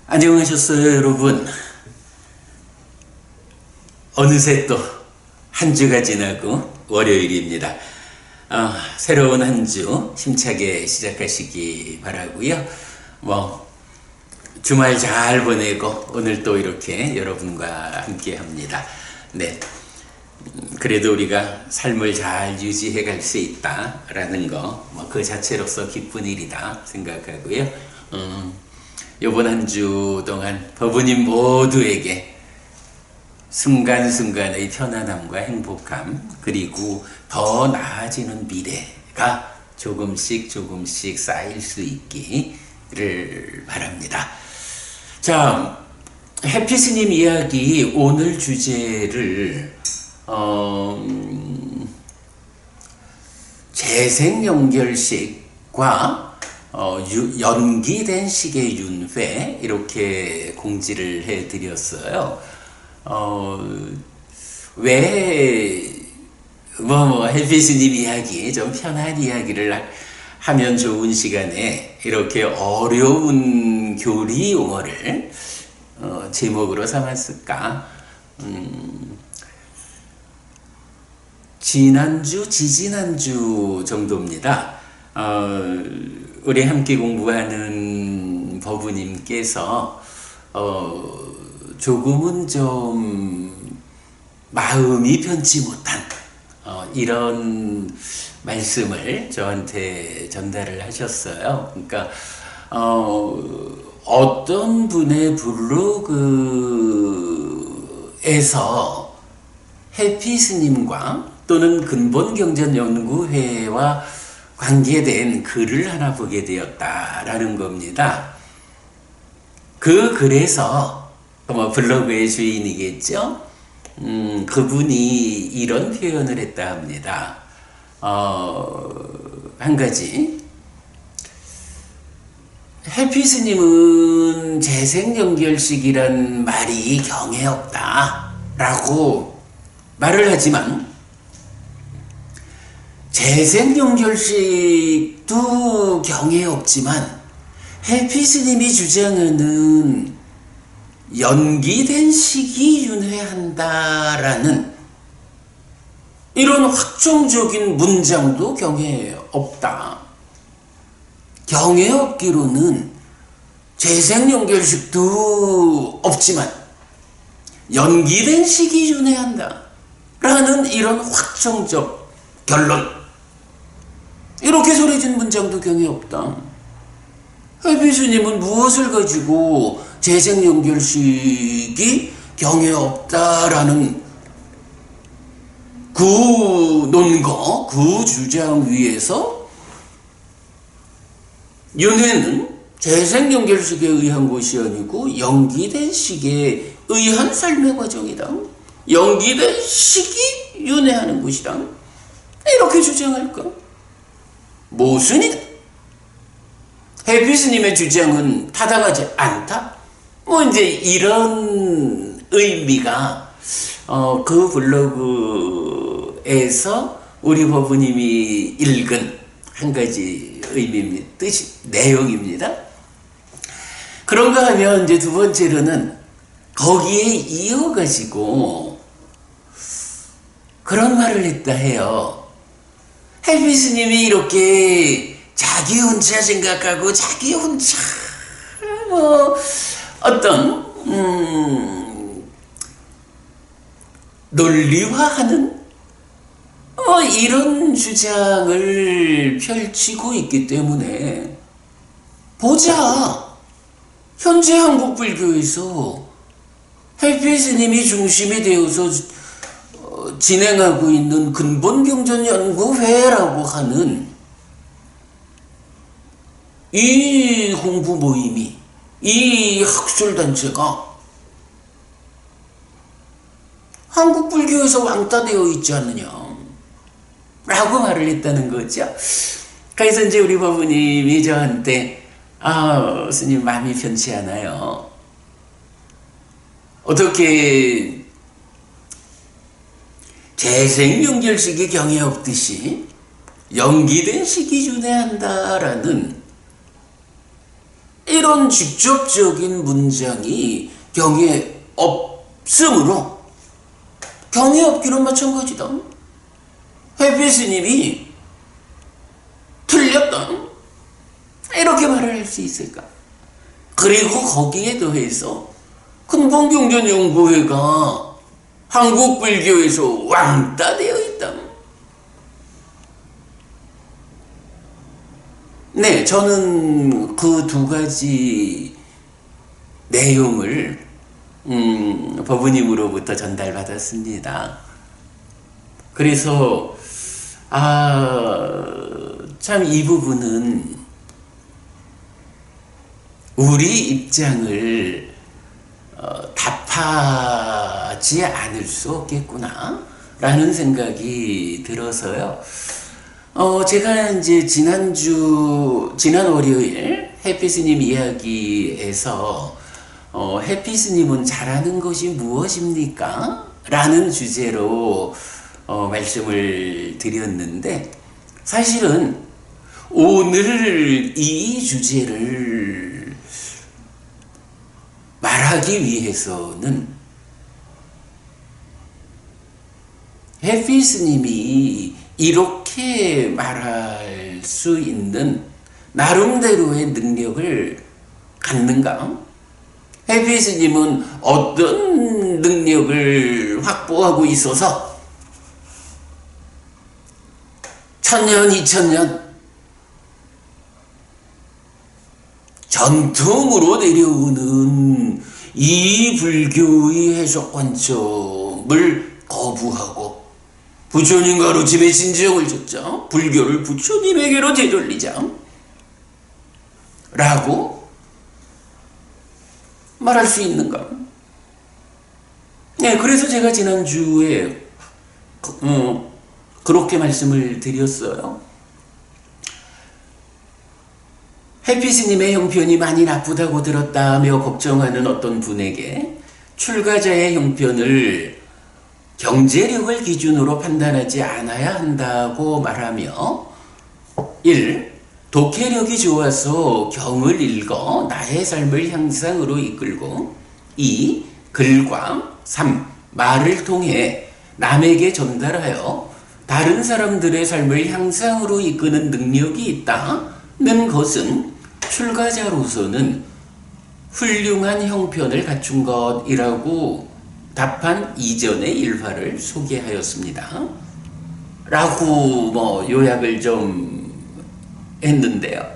안녕하셨어요, 여러분. 어느새 또 한 주가 지나고 월요일입니다. 새로운 한 주 힘차게 시작하시기 바라고요. 주말 잘 보내고 오늘 또 이렇게 여러분과 함께 합니다. 네. 그래도 우리가 삶을 잘 유지해 갈 수 있다라는 거, 그 자체로서 기쁜 일이다 생각하고요. 이번 한 주 동안 법우님 모두에게 순간순간의 편안함과 행복함, 그리고 더 나아지는 미래가 조금씩 쌓일 수 있기를 바랍니다. 자, 해피스님 이야기 오늘 주제를 재생연결식과 연기된 식의 윤회 이렇게 공지를 해드렸어요. 왜 해피스님 이야기, 좀 편한 이야기를 하면 좋은 시간에 이렇게 어려운 교리 용어를 제목으로 삼았을까? 지지난주 정도입니다. 우리 함께 공부하는 법우님께서 조금은 좀 마음이 편치 못한 이런 말씀을 저한테 전달을 하셨어요. 그러니까 어떤 분의 블로그에서 해피스님과 또는 근본경전연구회와 관계된 글을 하나 보게 되었다라는 겁니다. 그 글에서 블로그의 주인이겠죠? 그분이 이런 표현을 했다 합니다. 한 가지. 해피스님은 재생연결식이란 말이 경에 없다 라고 말을 하지만 재생연결식도 경에 없지만 해피스님이 주장하는 연기된 식이 윤회한다라는 이런 확정적인 문장도 경에 없다. 경에 없기로는 재생연결식도 없지만 연기된 식이 윤회한다 라는 이런 확정적 결론, 이렇게 소리진 문장도 경에 없다. 해피스님은 무엇을 가지고 재생연결식이 경에 없다라는 그 논거, 그 주장 위에서 윤회는 재생연결식에 의한 것이 아니고 연기된 식에 의한 삶의 과정이다. 연기된 식이 윤회하는 것이다. 이렇게 주장할까? 모순이다. 해피스님의 주장은 타당하지 않다. 이제 이런 의미가 그 블로그에서 우리 법우님이 읽은 한 가지 의미입니다. 내용입니다. 그런가 하면 이제 두 번째로는 거기에 이어가지고 그런 말을 했다 해요. 해피스님이 이렇게 자기 혼자 생각하고 자기 혼자 어떤 논리화하는 이런 주장을 펼치고 있기 때문에 보자. 현재 한국 불교에서 해피스님이 중심이 되어서 진행하고 있는 근본경전연구회라고 하는 이 공부 모임이, 이 학술단체가 한국 불교에서 왕따되어 있지 않느냐 라고 말을 했다는 거죠. 그래서 이제 우리 법우님이 저한테 스님 마음이 편치 않아요. 어떻게 재생연결식이 경에 없듯이 연기된 식이 윤회한다라는 이런 직접적인 문장이 경에 없으므로 경에 없기는 마찬가지다. 회피 스님이 틀렸다. 이렇게 말을 할 수 있을까? 그리고 거기에 더해서 근본경전연구회가 한국 불교에서 왕따 되어 있다. 네, 저는 그 두 가지 내용을 법우님으로부터 전달받았습니다. 그래서 참 이 부분은 우리 입장을 답하지 않을 수 없겠구나 라는 생각이 들어서요. 제가 이제 지난 월요일 해피스님 이야기에서 해피스님은 잘하는 것이 무엇입니까? 라는 주제로 말씀을 드렸는데, 사실은 오늘 이 주제를 말하기 위해서는 해피스님이 이렇게 말할 수 있는 나름대로의 능력을 갖는가? 해피스님은 어떤 능력을 확보하고 있어서 1000년, 2000년 전통으로 내려오는 이 불교의 해석 관점을 거부하고 부처님 가르침에 진정을 줬자, 불교를 부처님에게로 되돌리자 라고 말할 수 있는가? 네, 그래서 제가 지난주에 그렇게 말씀을 드렸어요. 해피스님의 형편이 많이 나쁘다고 들었다며 걱정하는 어떤 분에게 출가자의 형편을 경제력을 기준으로 판단하지 않아야 한다고 말하며 1. 독해력이 좋아서 경을 읽어 나의 삶을 향상으로 이끌고 2. 글과 3. 말을 통해 남에게 전달하여 다른 사람들의 삶을 향상으로 이끄는 능력이 있다는 것은 출가자로서는 훌륭한 형편을 갖춘 것이라고 답한 이전의 일화를 소개하였습니다. 라고 요약을 좀 했는데요.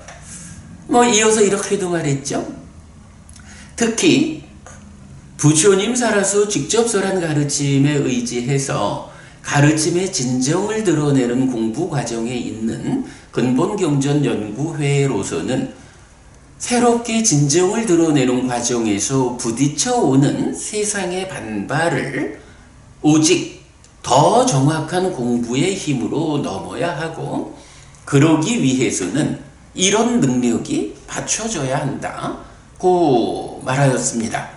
이어서 이렇게도 말했죠. 특히 부처님 살아서 직접 설한 가르침에 의지해서 가르침의 진정을 드러내는 공부 과정에 있는 근본경전연구회로서는 새롭게 진정을 드러내는 과정에서 부딪혀오는 세상의 반발을 오직 더 정확한 공부의 힘으로 넘어야 하고, 그러기 위해서는 이런 능력이 받쳐져야 한다고 말하였습니다.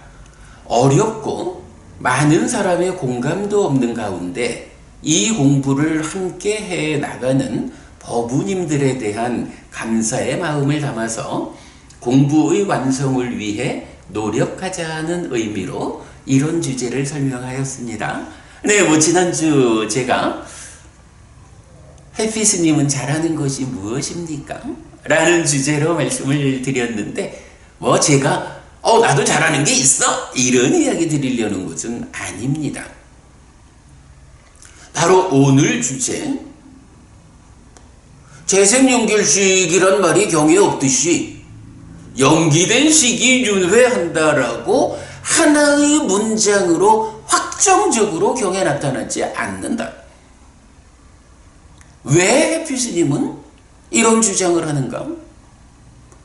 어렵고 많은 사람의 공감도 없는 가운데 이 공부를 함께 해 나가는 법우님들에 대한 감사의 마음을 담아서 공부의 완성을 위해 노력하자는 의미로 이런 주제를 설명하였습니다. 네, 지난주 제가 해피스님은 잘하는 것이 무엇입니까? 라는 주제로 말씀을 드렸는데, 제가 나도 잘하는 게 있어? 이런 이야기 드리려는 것은 아닙니다. 바로 오늘 주제, 재생연결식이란 말이 경에 없듯이 연기된 식이 윤회한다라고 하나의 문장으로 확정적으로 경에 나타나지 않는다. 왜 해피스님은 이런 주장을 하는가?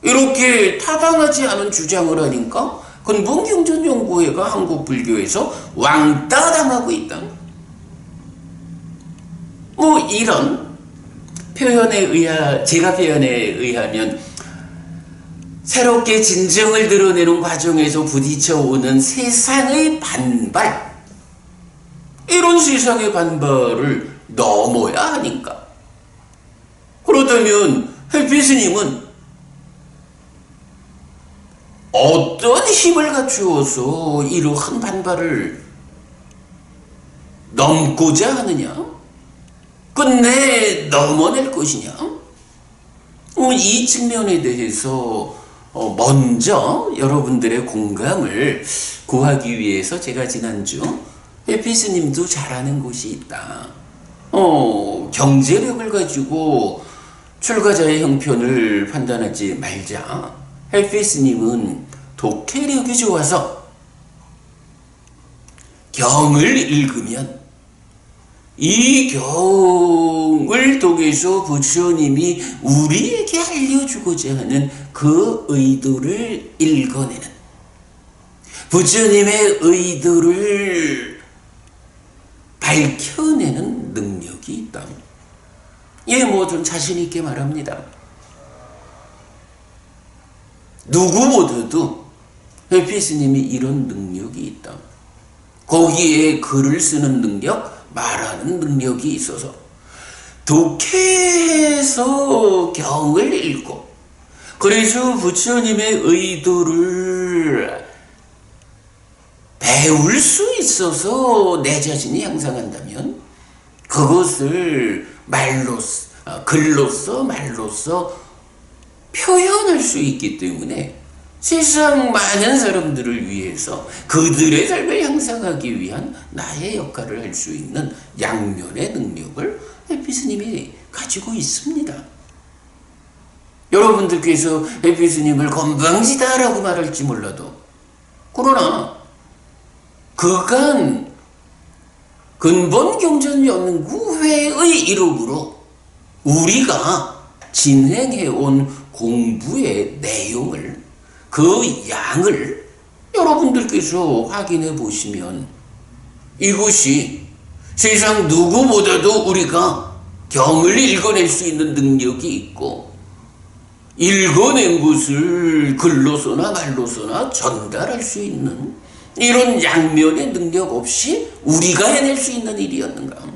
이렇게 타당하지 않은 주장을 하니까 근본경전연구회가 한국 불교에서 왕따당하고 있다. 이런 제가 표현에 의하면 새롭게 진정을 드러내는 과정에서 부딪혀오는 세상의 반발, 이런 세상의 반발을 넘어야 하니까. 그렇다면 해피스님은 어떤 힘을 갖추어서 이러한 반발을 넘고자 하느냐? 끝내 넘어낼 것이냐? 이 측면에 대해서 먼저 여러분들의 공감을 구하기 위해서 제가 지난주 헬피스님도 잘하는 곳이 있다. 경제력을 가지고 출가자의 형편을 판단하지 말자. 헬피스님은 독해력이 좋아서 경을 읽으면 이 경을 통해서 부처님이 우리에게 알려주고자 하는 그 의도를 읽어내는, 부처님의 의도를 밝혀내는 능력이 있다. 좀 자신 있게 말합니다. 누구보다도 헬피스님이 이런 능력이 있다. 거기에 글을 쓰는 능력, 말하는 능력이 있어서 독해해서 경을 읽고, 그래서 부처님의 의도를 배울 수 있어서 내 자신이 향상한다면 그것을 글로써 말로써 표현할 수 있기 때문에 세상 많은 사람들을 위해서 그들의 삶을 향상하기 위한 나의 역할을 할 수 있는 양면의 능력을 헬피스님이 가지고 있습니다. 여러분들께서 헬피스님을 건방지다라고 말할지 몰라도, 그러나 그간 근본경전연구회의 이력으로 우리가 진행해온 공부의 내용을, 그 양을 여러분들께서 확인해 보시면 이것이 세상 누구보다도 우리가 경을 읽어낼 수 있는 능력이 있고, 읽어낸 것을 글로서나 말로서나 전달할 수 있는 이런 양면의 능력 없이 우리가 해낼 수 있는 일이었는가?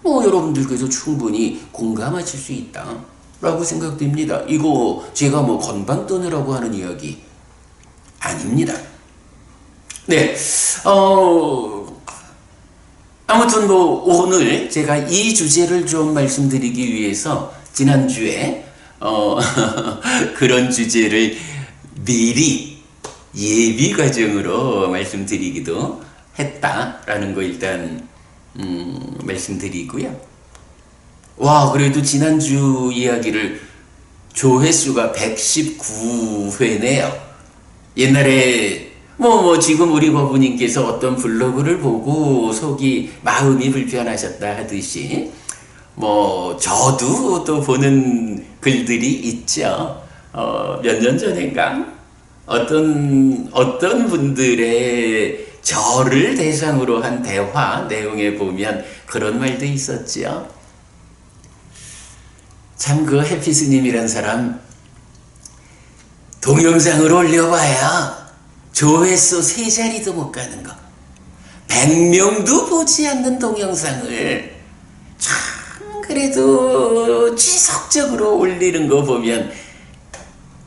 여러분들께서 충분히 공감하실 수 있다 라고 생각됩니다. 이거 제가 건방 떠느라고 하는 이야기 아닙니다. 네, 아무튼 오늘 제가 이 주제를 좀 말씀드리기 위해서 지난주에 그런 주제를 미리 예비 과정으로 말씀드리기도 했다라는 거 일단 말씀드리고요. 와, 그래도 지난주 이야기를 조회수가 119회네요. 옛날에 지금 우리 과부님께서 어떤 블로그를 보고 속이 마음이 불편하셨다 하듯이 저도 또 보는 글들이 있죠. 몇 년 전인가 어떤 분들의 저를 대상으로 한 대화 내용에 보면 그런 말도 있었죠. 참 그 헬피스님이란 사람 동영상을 올려봐야 조회수 3자리도 못 가는 거, 100명도 보지 않는 동영상을 참 그래도 지속적으로 올리는 거 보면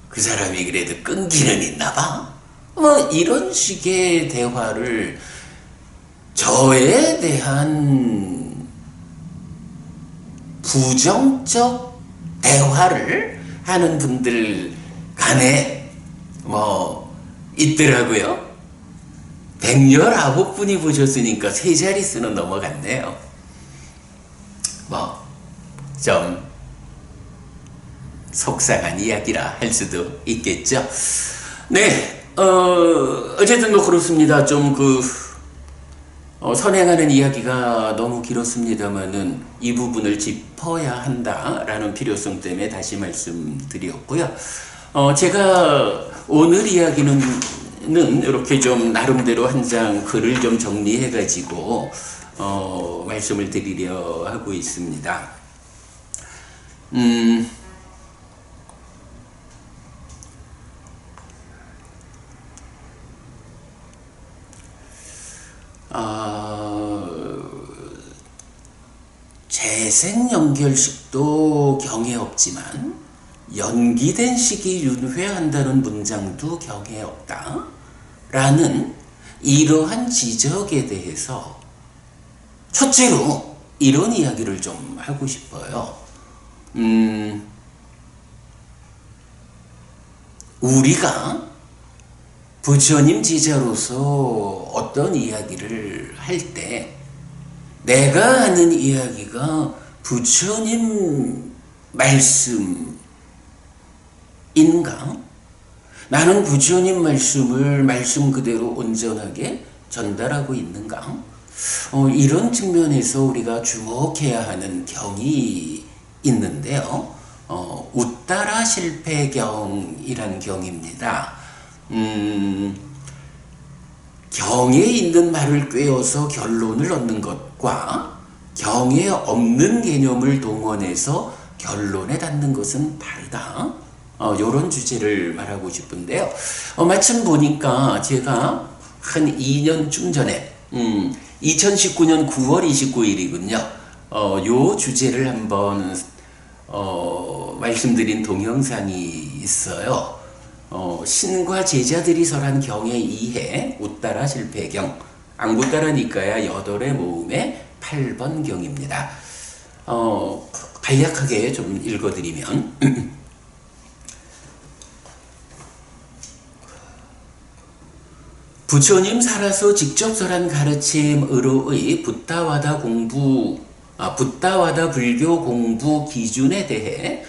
그 사람이 그래도 끈기는 있나 봐. 이런 식의 대화를, 저에 대한 부정적 대화를 하는 분들 간에 있더라고요. 119분이 보셨으니까 3자릿수는 넘어갔네요. 좀 속상한 이야기라 할 수도 있겠죠. 네, 어쨌든 그렇습니다. 좀 선행하는 이야기가 너무 길었습니다만은 이 부분을 짚어야 한다라는 필요성 때문에 다시 말씀드렸고요. 제가 오늘 이야기는 이렇게 좀 나름대로 한 장 글을 좀 정리해가지고 말씀을 드리려 하고 있습니다. 재생 연결식도 경에 없지만 연기된 시기 윤회한다는 문장도 경에 없다 라는 이러한 지적에 대해서 첫째로 이런 이야기를 좀 하고 싶어요. 우리가 부처님 제자로서 어떤 이야기를 할 때 내가 하는 이야기가 부처님 말씀인가? 나는 부처님 말씀을 말씀 그대로 온전하게 전달하고 있는가? 이런 측면에서 우리가 주목해야 하는 경이 있는데요. 우따라 실패경이란 경입니다. 경에 있는 말을 꿰어서 결론을 얻는 것과 경에 없는 개념을 동원해서 결론에 닿는 것은 다르다. 이런 주제를 말하고 싶은데요. 마침 보니까 제가 한 2년쯤 전에 2019년 9월 29일이군요. 요 주제를 한번 말씀드린 동영상이 있어요. 신과 제자들이 설한 경의 이해 우따라 실패경 안구따라 니까야 8의 모음의 8번 경입니다. 간략하게 좀 읽어드리면 부처님 살아서 직접 설한 가르침으로의 붓다와다 불교 공부 기준에 대해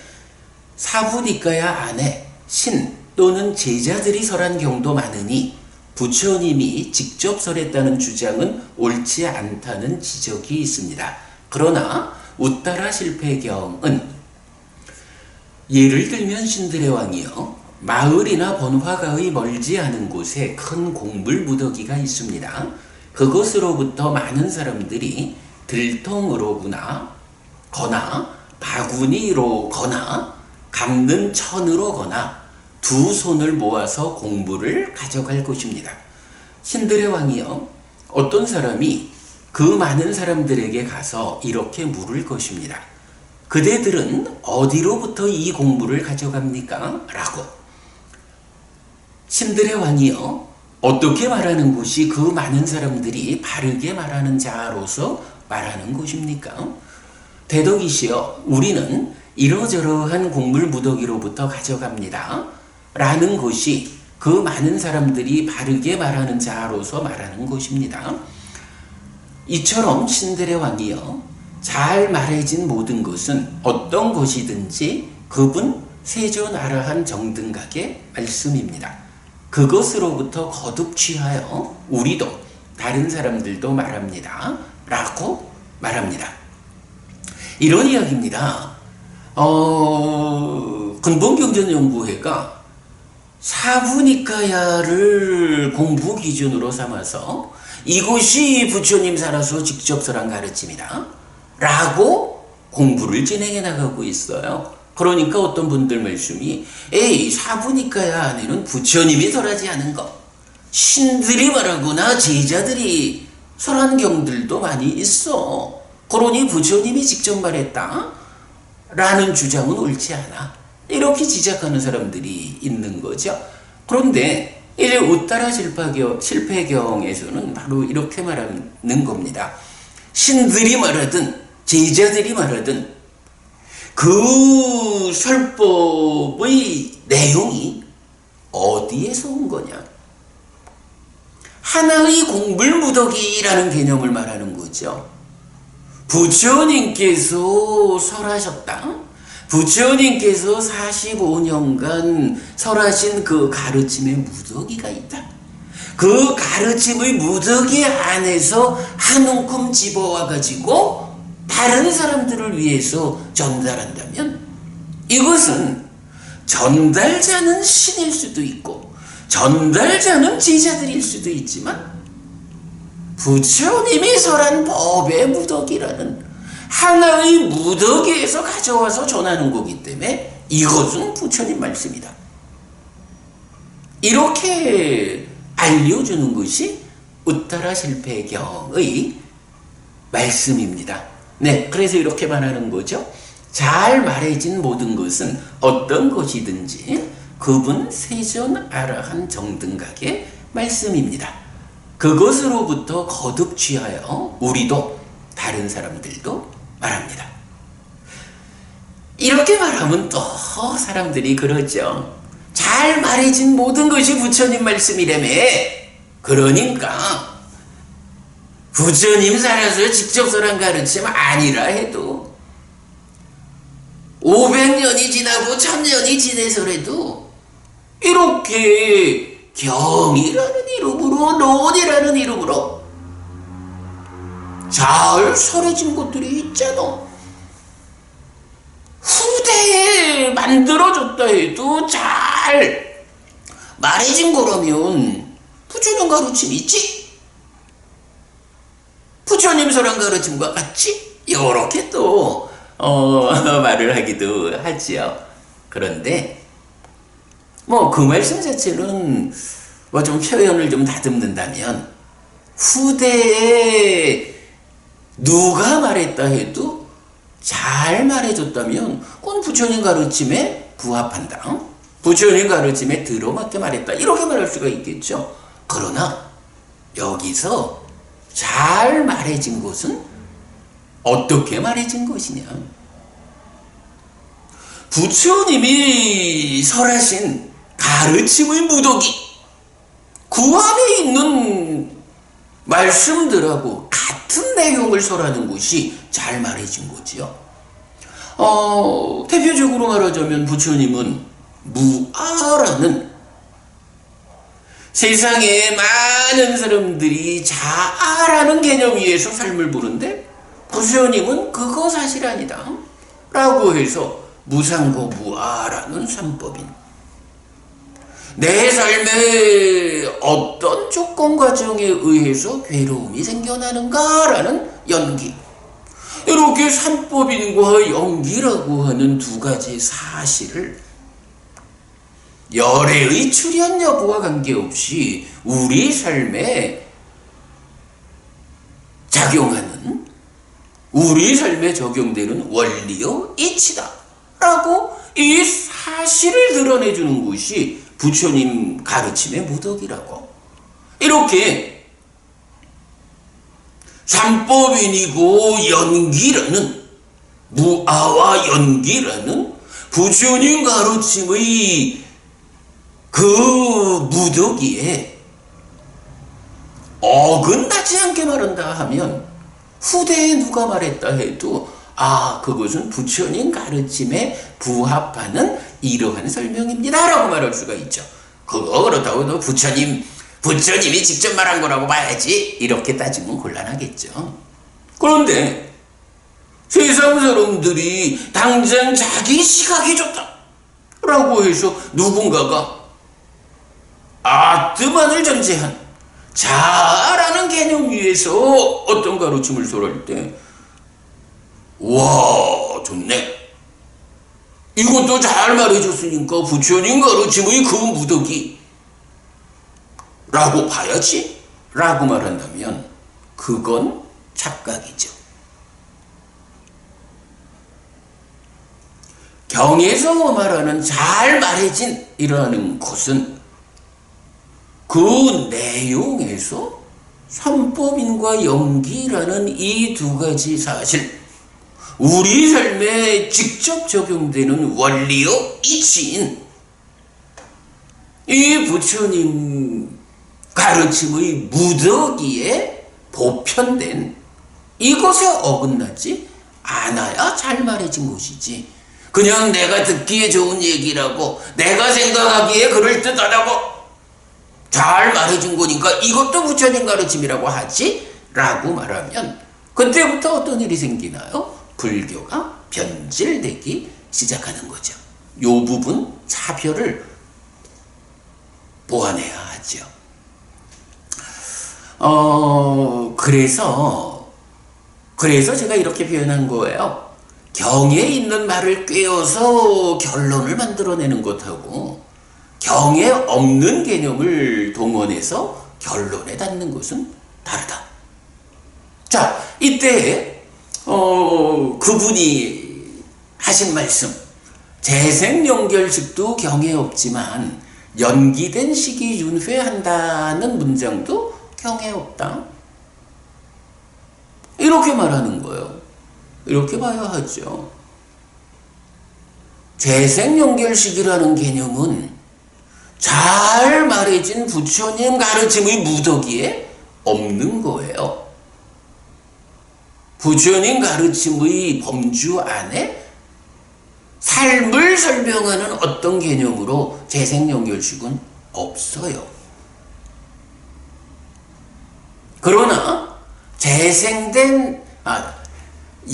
사부니까야 안에 신 또는 제자들이 설한 경도 많으니 부처님이 직접 설했다는 주장은 옳지 않다는 지적이 있습니다. 그러나 우따라 실패경은 예를 들면 신들의 왕이요 마을이나 번화가의 멀지 않은 곳에 큰 곡물 무더기가 있습니다. 그것으로부터 많은 사람들이 들통으로 거나 바구니로 거나 감는 천으로 거나 두 손을 모아서 곡물을 가져갈 것입니다. 신들의 왕이요 어떤 사람이 그 많은 사람들에게 가서 이렇게 물을 것입니다. 그대들은 어디로부터 이 곡물을 가져갑니까? 라고. 신들의 왕이요 어떻게 말하는 것이 그 많은 사람들이 바르게 말하는 자로서 말하는 것입니까? 대덕이시여 우리는 이러저러한 곡물 무더기로부터 가져갑니다. 라는 것이 그 많은 사람들이 바르게 말하는 자로서 말하는 것입니다. 이처럼 신들의 왕이여 잘 말해진 모든 것은 어떤 것이든지 그분 세존아라한 정등각의 말씀입니다. 그것으로부터 거듭 취하여 우리도 다른 사람들도 말합니다. 라고 말합니다. 이런 이야기입니다. 근본경전연구회가 사부니까야를 공부 기준으로 삼아서 이것이 부처님 살아서 직접 설한 가르침이다 라고 공부를 진행해 나가고 있어요. 그러니까 어떤 분들 말씀이 사부니까야 안에는 부처님이 설하지 않은 것 신들이 말하거나 제자들이 설한 경들도 많이 있어. 그러니 부처님이 직접 말했다 라는 주장은 옳지 않아. 이렇게 지적하는 사람들이 있는 거죠. 그런데 이제 우따라 실패경에서는 바로 이렇게 말하는 겁니다. 신들이 말하든 제자들이 말하든 그 설법의 내용이 어디에서 온 거냐? 하나의 곡물 무더기라는 개념을 말하는 거죠. 부처님께서 설하셨다. 부처님께서 45년간 설하신 그 가르침의 무더기가 있다. 그 가르침의 무더기 안에서 한 움큼 집어와 가지고 다른 사람들을 위해서 전달한다면 이것은 전달자는 신일 수도 있고 전달자는 제자들일 수도 있지만 부처님이 설한 법의 무더기라는 하나의 무더기에서 가져와서 전하는 거기 때문에 이것은 부처님 말씀이다. 이렇게 알려주는 것이 우따라 실패경의 말씀입니다. 네, 그래서 이렇게 말하는 거죠. 잘 말해진 모든 것은 어떤 것이든지 그분 세존아라한 정등각의 말씀입니다. 그것으로부터 거듭 취하여 우리도 다른 사람들도 말합니다. 이렇게 말하면 또 사람들이 그러죠. 잘 말해진 모든 것이 부처님 말씀이라며. 그러니까 부처님 살아서 직접 설한 가르침 아니라 해도 500년이 지나고 1000년이 지내서라도 이렇게 경이라는 이름으로 논이라는 이름으로 잘 설해진 것들이 있잖아. 후대에 만들어졌다 해도 잘 말해진 거라면 부처님 가르침 있지? 부처님 설한 가르침과 같지? 이렇게 또 말을 하기도 하지요. 그런데 뭐 그 말씀 자체는 뭐 좀 표현을 좀 다듬는다면 후대에 누가 말했다 해도 잘 말해줬다면 그건 부처님 가르침에 부합한다. 부처님 가르침에 들어맞게 말했다. 이렇게 말할 수가 있겠죠. 그러나 여기서 잘 말해진 것은 어떻게 말해진 것이냐. 부처님이 설하신 가르침의 무더기, 그 안에 있는 말씀들하고 같은 내용을 설하는 것이 잘 말해진 거지요. 대표적으로 말하자면 부처님은 무아라는 세상에 많은 사람들이 자아라는 개념 위에서 삶을 부른데 부처님은 그거 사실 아니다 라고 해서 무상고 무아라는 삼법인, 내 삶에 어떤 조건 과정에 의해서 괴로움이 생겨나는가라는 연기, 이렇게 삼법인과 연기라고 하는 두 가지 사실을 열애의 출현 여부와 관계없이 우리 삶에 작용하는, 우리 삶에 적용되는 원리요 이치다 라고 이 사실을 드러내주는 것이 부처님 가르침의 무덕이라고. 이렇게 삼법인이고 연기라는, 무아와 연기라는 부처님 가르침의 그 무더기에 어긋나지 않게 말한다 하면 후대에 누가 말했다 해도 그것은 부처님 가르침에 부합하는 이러한 설명입니다 라고 말할 수가 있죠. 그거 그렇다고 부처님이 직접 말한 거라고 봐야지 이렇게 따지면 곤란하겠죠. 그런데 세상 사람들이 당장 자기 시각이 좋다 라고 해서 누군가가 아트만을 전제한 자아라는 개념 위에서 어떤 가르침을 설할 때, 와 좋네, 이것도 잘 말해줬으니까 부처님 가르침의 그 무더기 라고 봐야지 라고 말한다면 그건 착각이죠. 경에서 말하는 잘 말해진 이라는 것은 그 내용에서 삼법인과 연기라는 이 두 가지 사실, 우리 삶에 직접 적용되는 원리요 이치인 이 부처님 가르침의 무더기에 보편된 이것에 어긋나지 않아야 잘 말해진 것이지, 그냥 내가 듣기에 좋은 얘기라고, 내가 생각하기에 그럴듯하다고 잘 말해준 거니까 이것도 부처님 가르침이라고 하지 라고 말하면 그때부터 어떤 일이 생기나요? 불교가 변질되기 시작하는 거죠. 이 부분 차별을 보완해야 하죠. 그래서 제가 이렇게 표현한 거예요. 경에 있는 말을 꿰어서 결론을 만들어내는 것하고 경에 없는 개념을 동원해서 결론에 닿는 것은 다르다. 자, 이때 그분이 하신 말씀, 재생연결식도 경에 없지만 연기된 식이 윤회한다는 문장도 경에 없다. 이렇게 말하는 거예요. 이렇게 봐야 하죠. 재생연결식이라는 개념은 잘 말해진 부처님 가르침의 무더기에 없는 거예요. 부처님 가르침의 범주 안에 삶을 설명하는 어떤 개념으로 재생연결식은 없어요. 그러나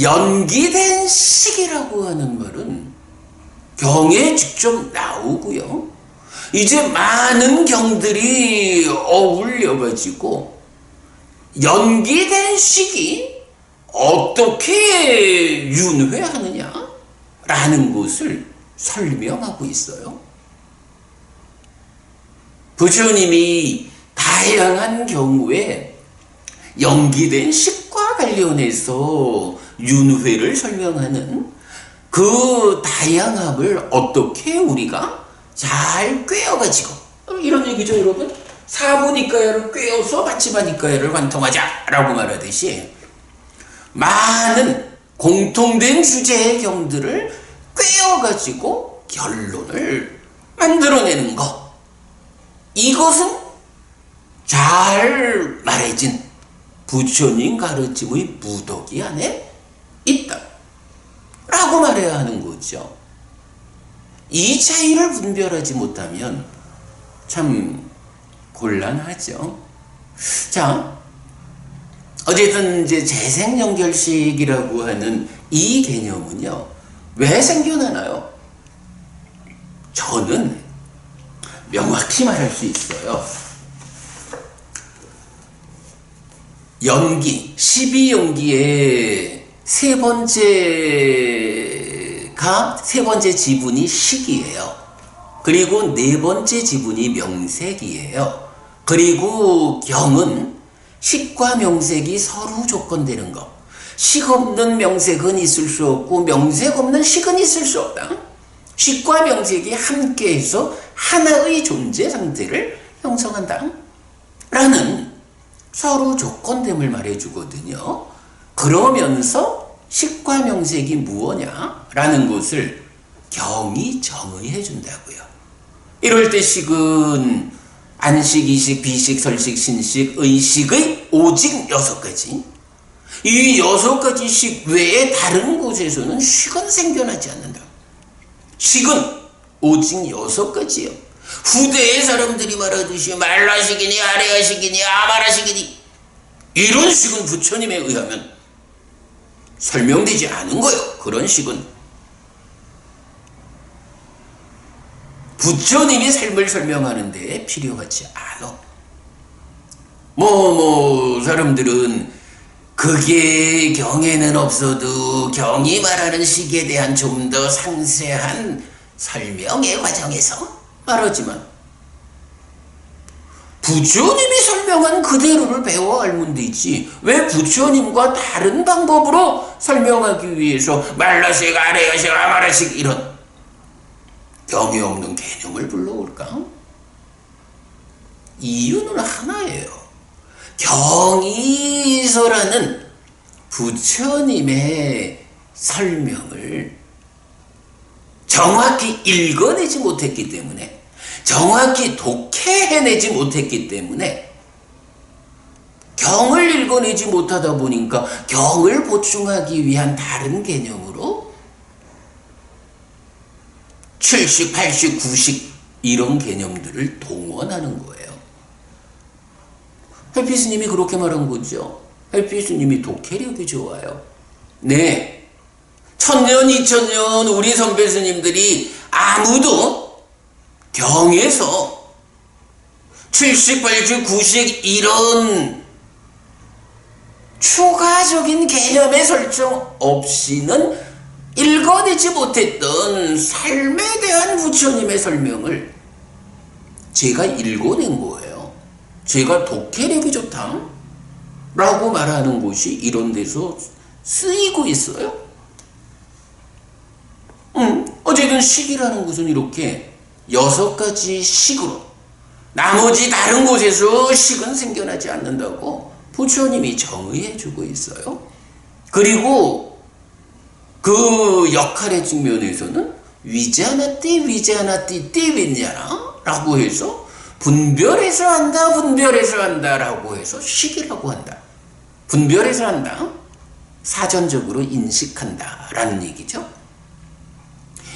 연기된 식이라고 하는 말은 경에 직접 나오고요. 이제 많은 경들이 어울려가지고 연기된 식이 어떻게 윤회하느냐 라는 것을 설명하고 있어요. 부처님이 다양한 경우에 연기된 식과 관련해서 윤회를 설명하는 그 다양함을 어떻게 우리가 잘 꿰어가지고, 이런 얘기죠 여러분. 사부니까야를 꿰어서 마치바니까야를 관통하자 라고 말하듯이 많은 공통된 주제의 경들을 꿰어가지고 결론을 만들어내는 것, 이것은 잘 말해진 부처님 가르침의 무더기 안에 있다 라고 말해야 하는 거죠. 이 차이를 분별하지 못하면 참 곤란하죠. 자, 어쨌든 이제 재생연결식이라고 하는 이 개념은요, 왜 생겨나나요? 저는 명확히 말할 수 있어요. 연기, 12연기의 세 번째 지분이 식이에요. 그리고 네 번째 지분이 명색이에요. 그리고 경은 식과 명색이 서로 조건되는 것. 식 없는 명색은 있을 수 없고 명색 없는 식은 있을 수 없다. 식과 명색이 함께해서 하나의 존재 상태를 형성한다 라는 서로 조건됨을 말해주거든요. 그러면서 식과 명색이 무엇냐 라는 것을 경이 정의해 준다고요. 이럴 때 식은 안식, 이식, 비식, 설식, 신식, 의식의 오직 6가지. 이 6가지 식 외에 다른 곳에서는 식은 생겨나지 않는다. 식은 오직 6가지요. 후대의 사람들이 말하듯이 말라식이니 아레아식이니 아마라식이니 이런 식은 부처님에 의하면 설명되지 않은 거예요. 그런 식은 부처님이 삶을 설명하는 데 필요하지 않아. 사람들은 그게 경에는 없어도 경이 말하는 식에 대한 좀 더 상세한 설명의 과정에서 말하지만 부처님이 설명한 그대로를 배워 알면 되지, 왜 부처님과 다른 방법으로 설명하기 위해서 말라식, 아레아식, 아마라식 이런 경이 없는 개념을 불러올까? 이유는 하나예요. 경이서라는 부처님의 설명을 정확히 읽어내지 못했기 때문에, 정확히 독해해내지 못했기 때문에 경을 읽어내지 못하다 보니까 경을 보충하기 위한 다른 개념으로 7식, 8식, 9식 이런 개념들을 동원하는 거예요. 헬피스님이 그렇게 말한 거죠. 헬피스님이 독해력이 좋아요. 네, 1000년, 2000년 우리 선배 스님들이 아무도 경에서 7식, 8식, 9식 이런 추가적인 개념의 설정 없이는 읽어내지 못했던 삶에 대한 부처님의 설명을 제가 읽어낸 거예요. 제가 독해력이 좋다 라고 말하는 곳이 이런 데서 쓰이고 있어요. 어쨌든 식이라는 것은 이렇게 6가지 식으로 나머지 다른 곳에서 식은 생겨나지 않는다고 부처님이 정의해 주고 있어요. 그리고 그 역할의 측면에서는 위자나띠 띠윈냐나 라고 해서 분별해서 한다 라고 해서 식이라고 한다. 분별해서 한다. 사전적으로 인식한다 라는 얘기죠.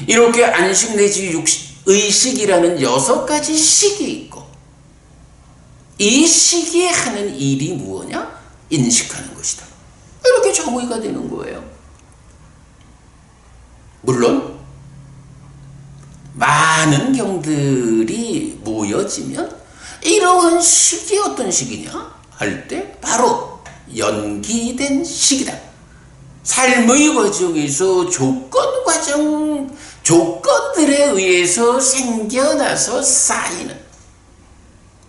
이렇게 안식 내지 의식이라는 6가지 식이 있고, 이 식이 하는 일이 무엇냐? 인식하는 것이다. 이렇게 정의가 되는 거예요. 물론 많은 경들이 모여지면 이러한 식이 어떤 식이냐 할 때 바로 연기된 식이다. 삶의 과정에서 조건들에 의해서 생겨나서 쌓이는,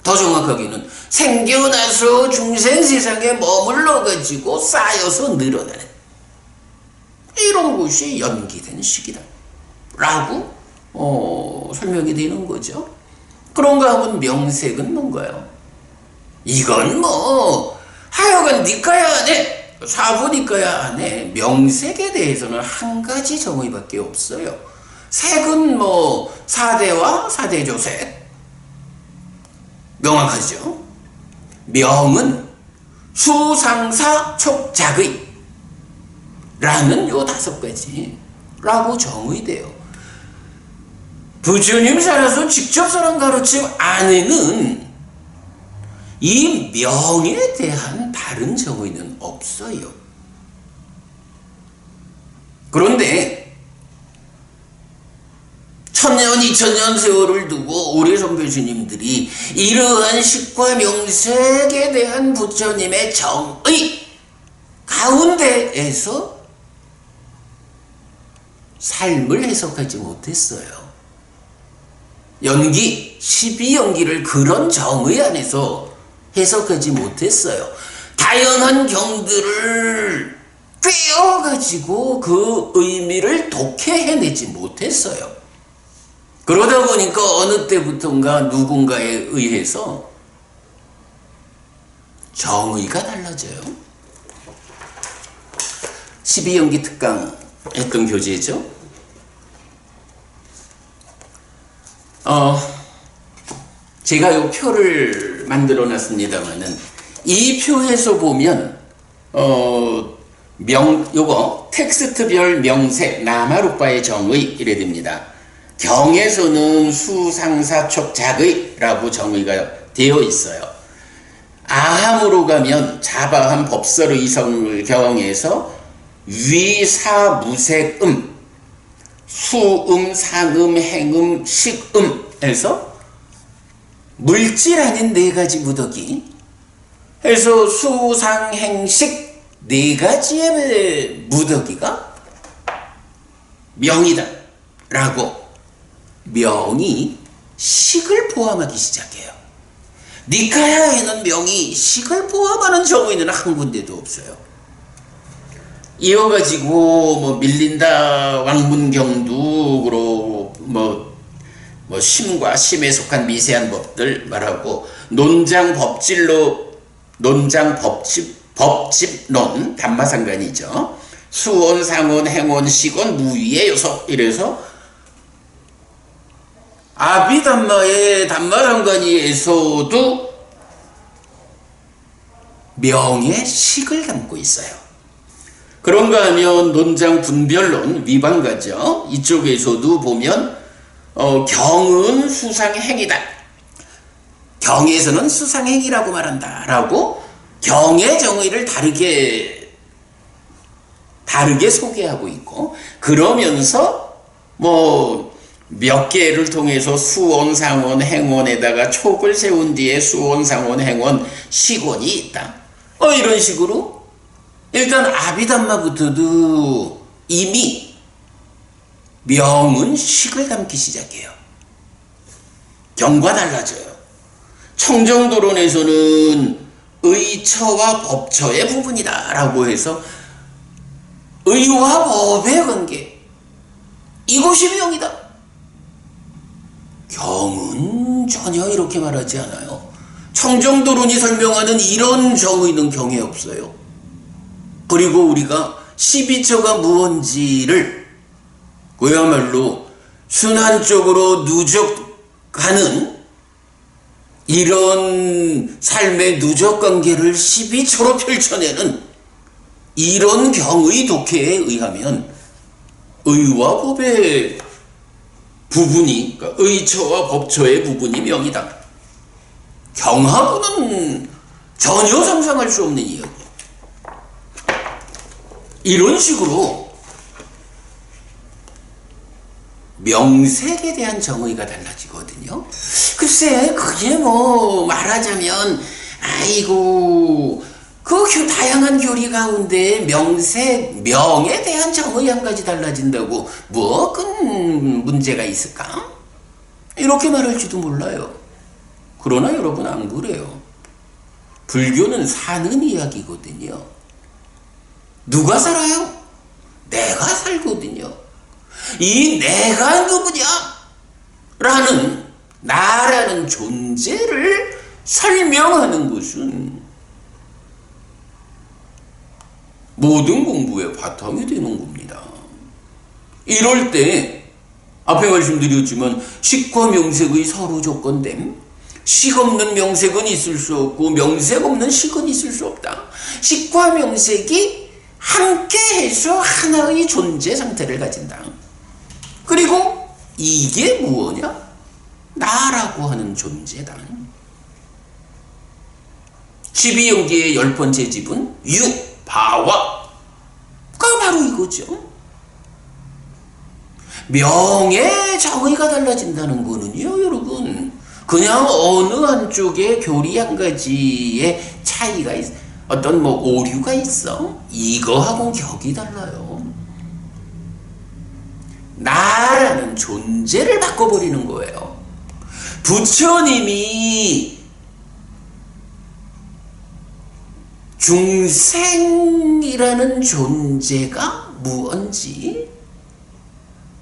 더 정확하게는 생겨나서 중생 세상에 머물러 가지고 쌓여서 늘어나는 이런 것이 연기된 식이다 라고 설명이 되는 거죠. 그런가 하면 명색은 뭔가요? 이건 뭐 하여간 니까야 안 해, 사부니까야 안 해. 명색에 대해서는 한 가지 정의밖에 없어요. 색은 뭐 사대와 사대조색 명확하죠. 명은 수상사 촉작의 라는 요 5가지라고 정의돼요. 부처님 살아서 직접 사람 가르침 안에는 이 명에 대한 다른 정의는 없어요. 그런데 1000년, 2000년 세월을 두고 우리 선배주님들이 이러한 식과 명색에 대한 부처님의 정의 가운데에서 삶을 해석하지 못했어요. 연기, 12연기를 그런 정의 안에서 해석하지 못했어요. 다양한 경들을 꿰어가지고 그 의미를 독해해내지 못했어요. 그러다 보니까 어느 때부턴가 누군가에 의해서 정의가 달라져요. 12연기 특강 했던 교재죠. 제가 요 표를 만들어 놨습니다만은 이 표에서 보면 요거 텍스트별 명색 나마루빠의 정의 이래 됩니다. 경에서는 수상사촉작의라고 정의가 되어 있어요. 아함으로 가면 자바함 법설의성 경에서 위사무색음, 수음, 상음, 행음, 식음에서 물질 아닌 4가지 무더기 해서 수상행식 4가지의 무더기가 명이다 라고 명이 식을 포함하기 시작해요. 니카야에는 명이 식을 포함하는 정의는 한 군데도 없어요. 이어가지고 뭐 밀린다 왕문경도 그러고 뭐 심과 심에 속한 미세한 법들 말하고 논장 법집론 담마상관이죠. 수온, 상온, 행온, 식온, 무위의 요소 이래서 아비담마의 담마상관이에서도 명의 식을 담고 있어요. 그런가 하면 논장 분별론 위반가죠. 이쪽에서도 보면 경은 수상행이다. 경에서는 수상행이라고 말한다 라고 경의 정의를 다르게 소개하고 있고, 그러면서 뭐 몇 개를 통해서 수온, 상온, 행온에다가 촉을 세운 뒤에 수온, 상온, 행온, 식온이 있다. 이런 식으로 일단 아비담마부터도 이미 명은 식을 담기 시작해요. 경과 달라져요. 청정도론에서는 의처와 법처의 부분이다 라고 해서 의와 법의 관계, 이것이 명이다. 경은 전혀 이렇게 말하지 않아요. 청정도론이 설명하는 이런 정의는 경에 없어요. 그리고 우리가 12처가 무언지를 그야말로 순환적으로 누적하는 이런 삶의 누적관계를 12처로 펼쳐내는 이런 경의 독해에 의하면 의와 법의 부분이, 그러니까 의처와 법처의 부분이 명이다. 경하고는 전혀 상상할 수 없는 이야기예요. 이런 식으로 명색에 대한 정의가 달라지거든요. 글쎄, 그게 뭐 말하자면 아이고 그 다양한 교리 가운데 명색, 명에 대한 정의 한 가지 달라진다고 뭐 큰 문제가 있을까? 이렇게 말할지도 몰라요. 그러나 여러분 안 그래요. 불교는 사는 이야기거든요. 누가 살아요? 내가 살거든요. 이 내가 누구냐? 라는 나라는 존재를 설명하는 것은 모든 공부의 바탕이 되는 겁니다. 이럴 때 앞에 말씀드렸지만 식과 명색의 서로 조건됨, 식 없는 명색은 있을 수 없고 명색 없는 식은 있을 수 없다. 식과 명색이 함께해서 하나의 존재 상태를 가진다. 그리고 이게 무엇이냐? 나라고 하는 존재다. 12연기의 10번째 집은 유바와가 바로 이거죠. 명의 정의가 달라진다는 거는요, 여러분, 그냥 어느 한쪽에 교리 한 가지의 차이가 있어, 어떤 뭐 오류가 있어, 이거하고 격이 달라요. 나라는 존재를 바꿔버리는 거예요. 부처님이 중생이라는 존재가 무언지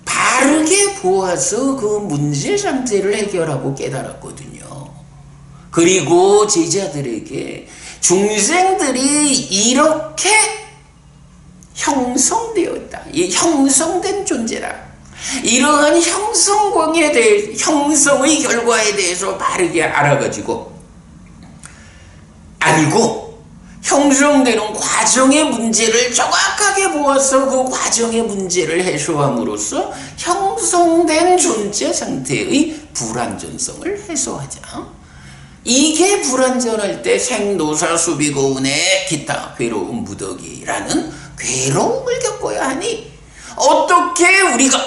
바르게 보아서 그 문제 상태를 해결하고 깨달았거든요. 그리고 제자들에게 중생들이 이렇게 형성되었다. 이 형성된 존재라. 이러한 형성광에 대해, 형성의 결과에 대해서 바르게 알아가지고 알고 형성되는 과정의 문제를 정확하게 보아서 그 과정의 문제를 해소함으로써 형성된 존재 상태의 불완전성을 해소하자. 이게 불완전할 때 생노사 수비고운의 기타 괴로움 무더기라는 괴로움을 겪어야 하니 어떻게 우리가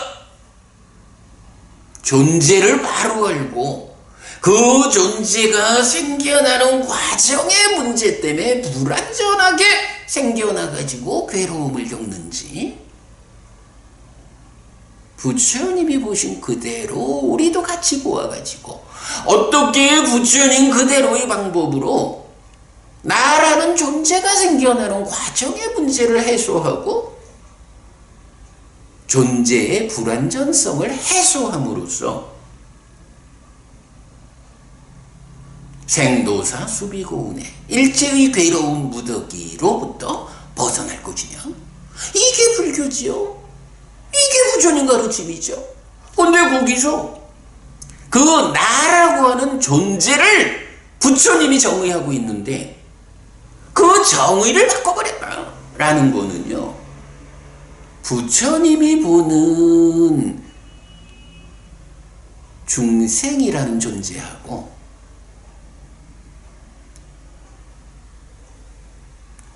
존재를 바로 알고 그 존재가 생겨나는 과정의 문제 때문에 불완전하게 생겨나가지고 괴로움을 겪는지 부처님이 보신 그대로 우리도 같이 보아가지고 어떻게 부처님 그대로의 방법으로 나라는 존재가 생겨나는 과정의 문제를 해소하고 존재의 불완전성을 해소함으로써 생도사 수비고운의 일체의 괴로운 무더기로부터 벗어날 것이냐? 이게 불교지요. 이게 부처님 가르침이죠. 근데 거기서 그 나라고 하는 존재를 부처님이 정의하고 있는데 그 정의를 바꿔버렸다라는 거는요, 부처님이 보는 중생이라는 존재하고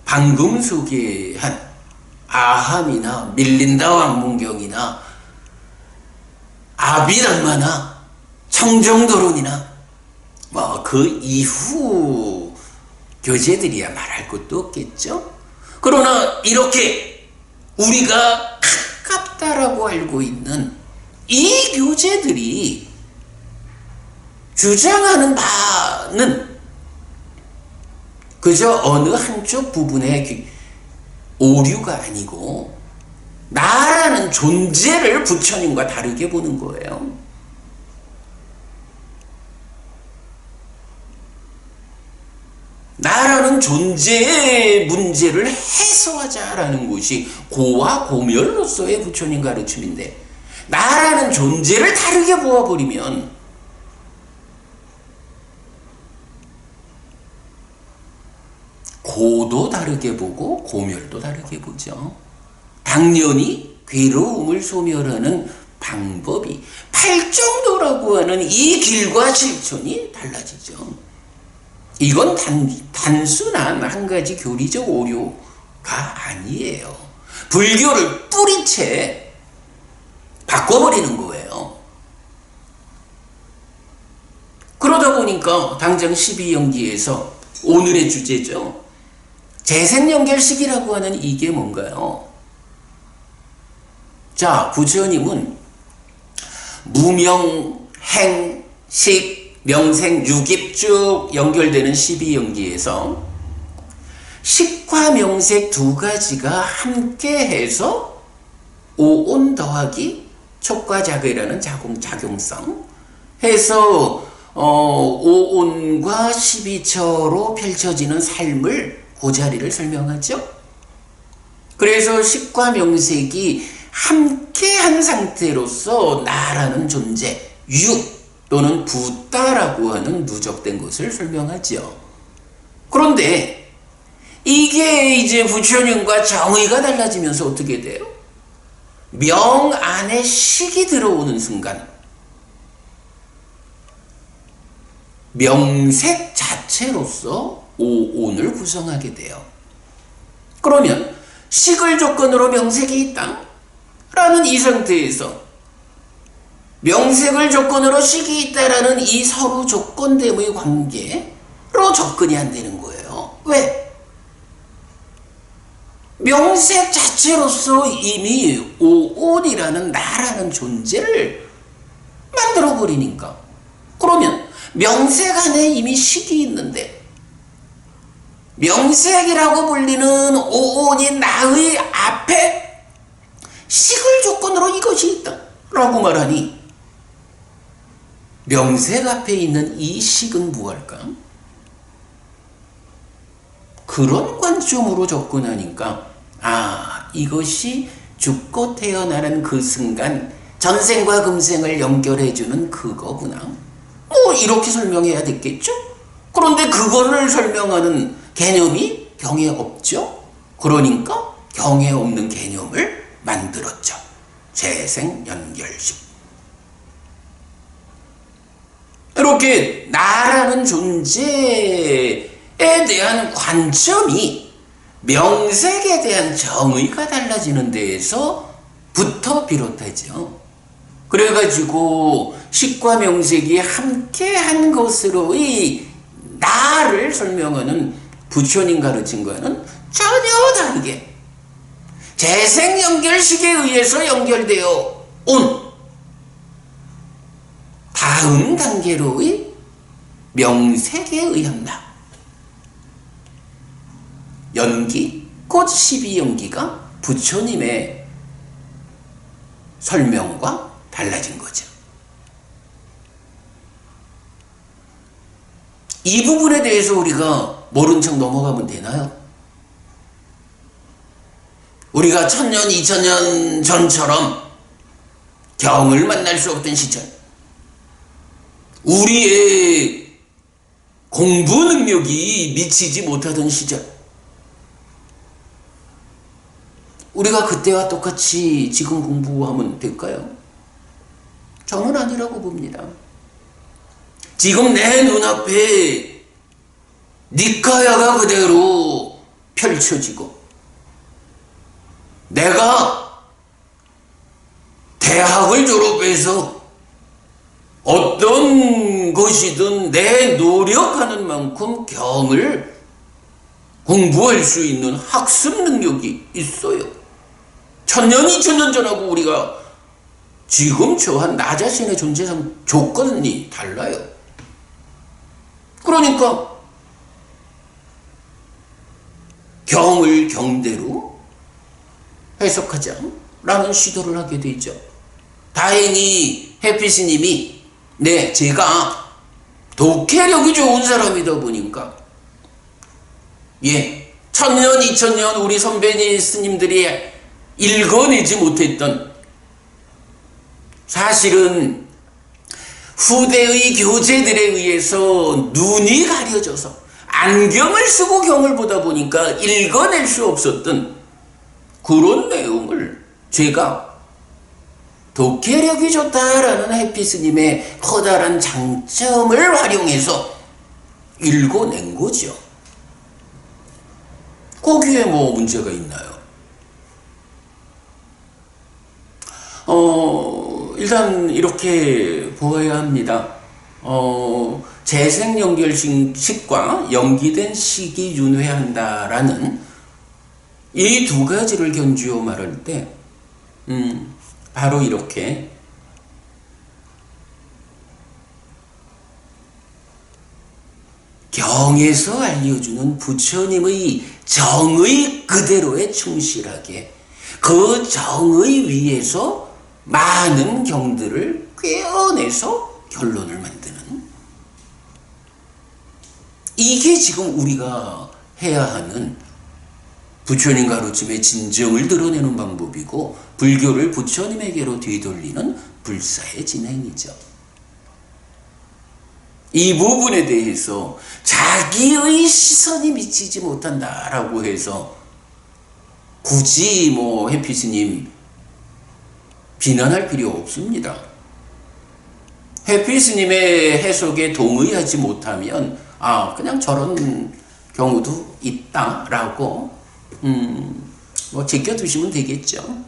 방금 소개한 아함이나 밀린다 왕문경이나 아비담마나 청정도론이나 뭐 그 이후 교재들이야 말할 것도 없겠죠. 그러나 이렇게 우리가 가깝다라고 알고 있는 이 교재들이 주장하는 바는 그저 어느 한쪽 부분의 오류가 아니고 나라는 나라는 존재를 부처님과 다르게 보는 거예요. 나라는 존재의 문제를 해소하자라는 것이 고와 고멸로서의 부처님 가르침인데, 나라는 존재를 다르게 보아버리면 고도 다르게 보고 고멸도 다르게 보죠. 당연히 괴로움을 소멸하는 방법이 팔정도라고 하는 이 길과 실천이 달라지죠. 이건 단순한 한 가지 교리적 오류가 아니에요. 불교를 뿌리채 바꿔버리는 거예요. 그러다 보니까 당장 12연기에서 오늘의 주제죠. 재생연결식이라고 하는 이게 뭔가요? 자, 부처님은 무명, 행, 식, 명생, 육입 쭉 연결되는 12연기에서 식과 명색 두 가지가 함께해서 오온 더하기 촉과작이라는 작용성 해서 오온과 12처로 펼쳐지는 삶을 그 자리를 설명하죠. 그래서 식과 명색이 함께한 상태로서 나라는 존재, 육 또는 부따라고 하는 누적된 것을 설명하죠. 그런데 이게 이제 부처님과 정의가 달라지면서 어떻게 돼요? 명 안에 식이 들어오는 순간 명색 자체로서 오온을 구성하게 돼요. 그러면 식을 조건으로 명색이 있다 라는 이 상태에서 명색을 조건으로 식이 있다라는 이 서로 조건됨의 관계로 접근이 안 되는 거예요. 왜? 명색 자체로서 이미 오온이라는 나라는 존재를 만들어버리니까. 그러면 명색 안에 이미 식이 있는데 명색이라고 불리는 오온인 나의 앞에 식을 조건으로 이것이 있다 라고 말하니 명색 앞에 있는 이 식은 무엇일까? 그런 관점으로 접근하니까 이것이 죽고 태어나는 그 순간 전생과 금생을 연결해주는 그거구나. 이렇게 설명해야 됐겠죠? 그런데 그거를 설명하는 개념이 경에 없죠? 그러니까 경에 없는 개념을 만들었죠. 재생연결식. 이렇게 나라는 존재에 대한 관점이 명색에 대한 정의가 달라지는 데에서부터 비롯하죠. 그래가지고 식과 명색이 함께한 것으로의 나를 설명하는 부처님 가르친 거는 전혀 다르게 재생연결식에 의해서 연결되어 온 다음 단계로의 명색에 의한 나. 연기, 곧 12연기가 부처님의 설명과 달라진 거죠. 이 부분에 대해서 우리가 모른 척 넘어가면 되나요? 우리가 1000년, 2000년 전처럼 경을 만날 수 없던 시절, 우리의 공부 능력이 미치지 못하던 시절, 우리가 그때와 똑같이 지금 공부하면 될까요? 저는 아니라고 봅니다. 지금 내 눈앞에 니카야가 그대로 펼쳐지고 내가 대학을 졸업해서 어떤 것이든 내 노력하는 만큼 경을 공부할 수 있는 학습 능력이 있어요. 1000년, 2000년 전하고 우리가 지금 저한 나 자신의 존재상 조건이 달라요. 그러니까 경을 경대로 해석하자 라는 시도를 하게 되죠. 다행히 해피스님이 네, 제가 독해력이 좋은 사람이다 보니까 1000년, 2000년 우리 선배님 스님들이 읽어내지 못했던, 사실은 후대의 교재들에 의해서 눈이 가려져서 안경을 쓰고 경을 보다 보니까 읽어낼 수 없었던 그런 내용을 제가 독해력이 좋다라는 해피스님의 커다란 장점을 활용해서 읽어낸 거죠. 거기에 뭐 문제가 있나요? 일단 이렇게 보아야 합니다. 재생연결식과 연기된 식이 윤회한다라는 이 두 가지를 견주어 말할 때 바로 이렇게 경에서 알려주는 부처님의 정의 그대로에 충실하게 그 정의 위에서 많은 경들을 꿰어내서 결론을 만드는, 이게 지금 우리가 해야 하는 부처님 가르침의 진정을 드러내는 방법이고 불교를 부처님에게로 되돌리는 불사의 진행이죠. 이 부분에 대해서 자기의 시선이 미치지 못한다라고 해서 굳이 뭐 해피스님 비난할 필요 없습니다. 해피스님의 해석에 동의하지 못하면 그냥 저런 경우도 있다라고 뭐 제껴두시면 되겠죠.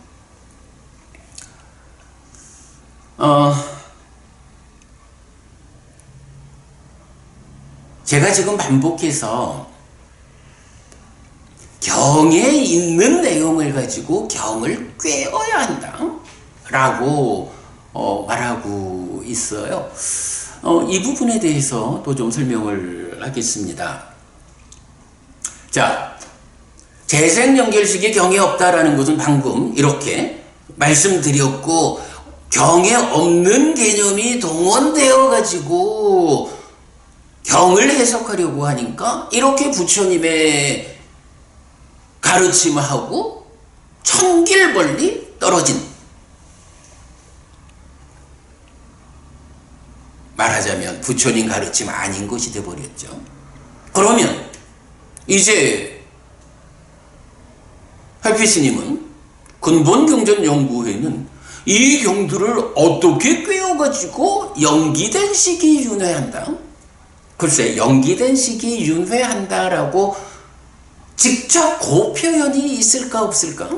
제가 지금 반복해서 경에 있는 내용을 가지고 경을 꿰어야 한다 라고 말하고 있어요. 이 부분에 대해서 또 좀 설명을 하겠습니다. 자, 재생연결식이 경에 없다라는 것은 방금 이렇게 말씀드렸고, 경에 없는 개념이 동원되어 가지고 경을 해석하려고 하니까 이렇게 부처님의 가르침하고 천길 멀리 떨어진, 말하자면 부처님 가르침 아닌 것이 되어버렸죠. 그러면 이제 해피스님은 근본경전 연구회는 이 경들을 어떻게 꿰어가지고 연기된 식이 윤회한다. 글쎄, 연기된 식이 윤회한다라고 직접 그 표현이 있을까 없을까?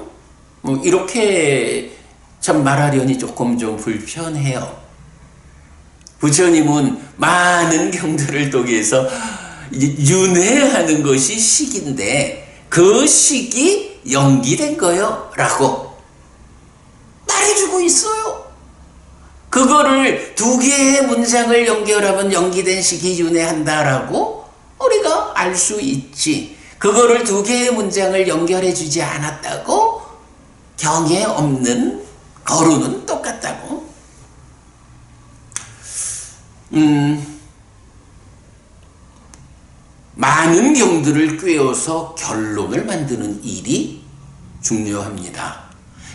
뭐 이렇게 참 말하려니 조금 좀 불편해요. 부처님은 많은 경들을 통해서 윤회하는 것이 식인데 그 식이 연기된 거요 라고 말해주고 있어요. 그거를 두 개의 문장을 연결하면 연기된 식이 윤회한다라고 우리가 알 수 있지. 그거를 두 개의 문장을 연결해 주지 않았다고 경에 없는 거루는 똑같다고. 많은 경들을 꿰어서 결론을 만드는 일이 중요합니다.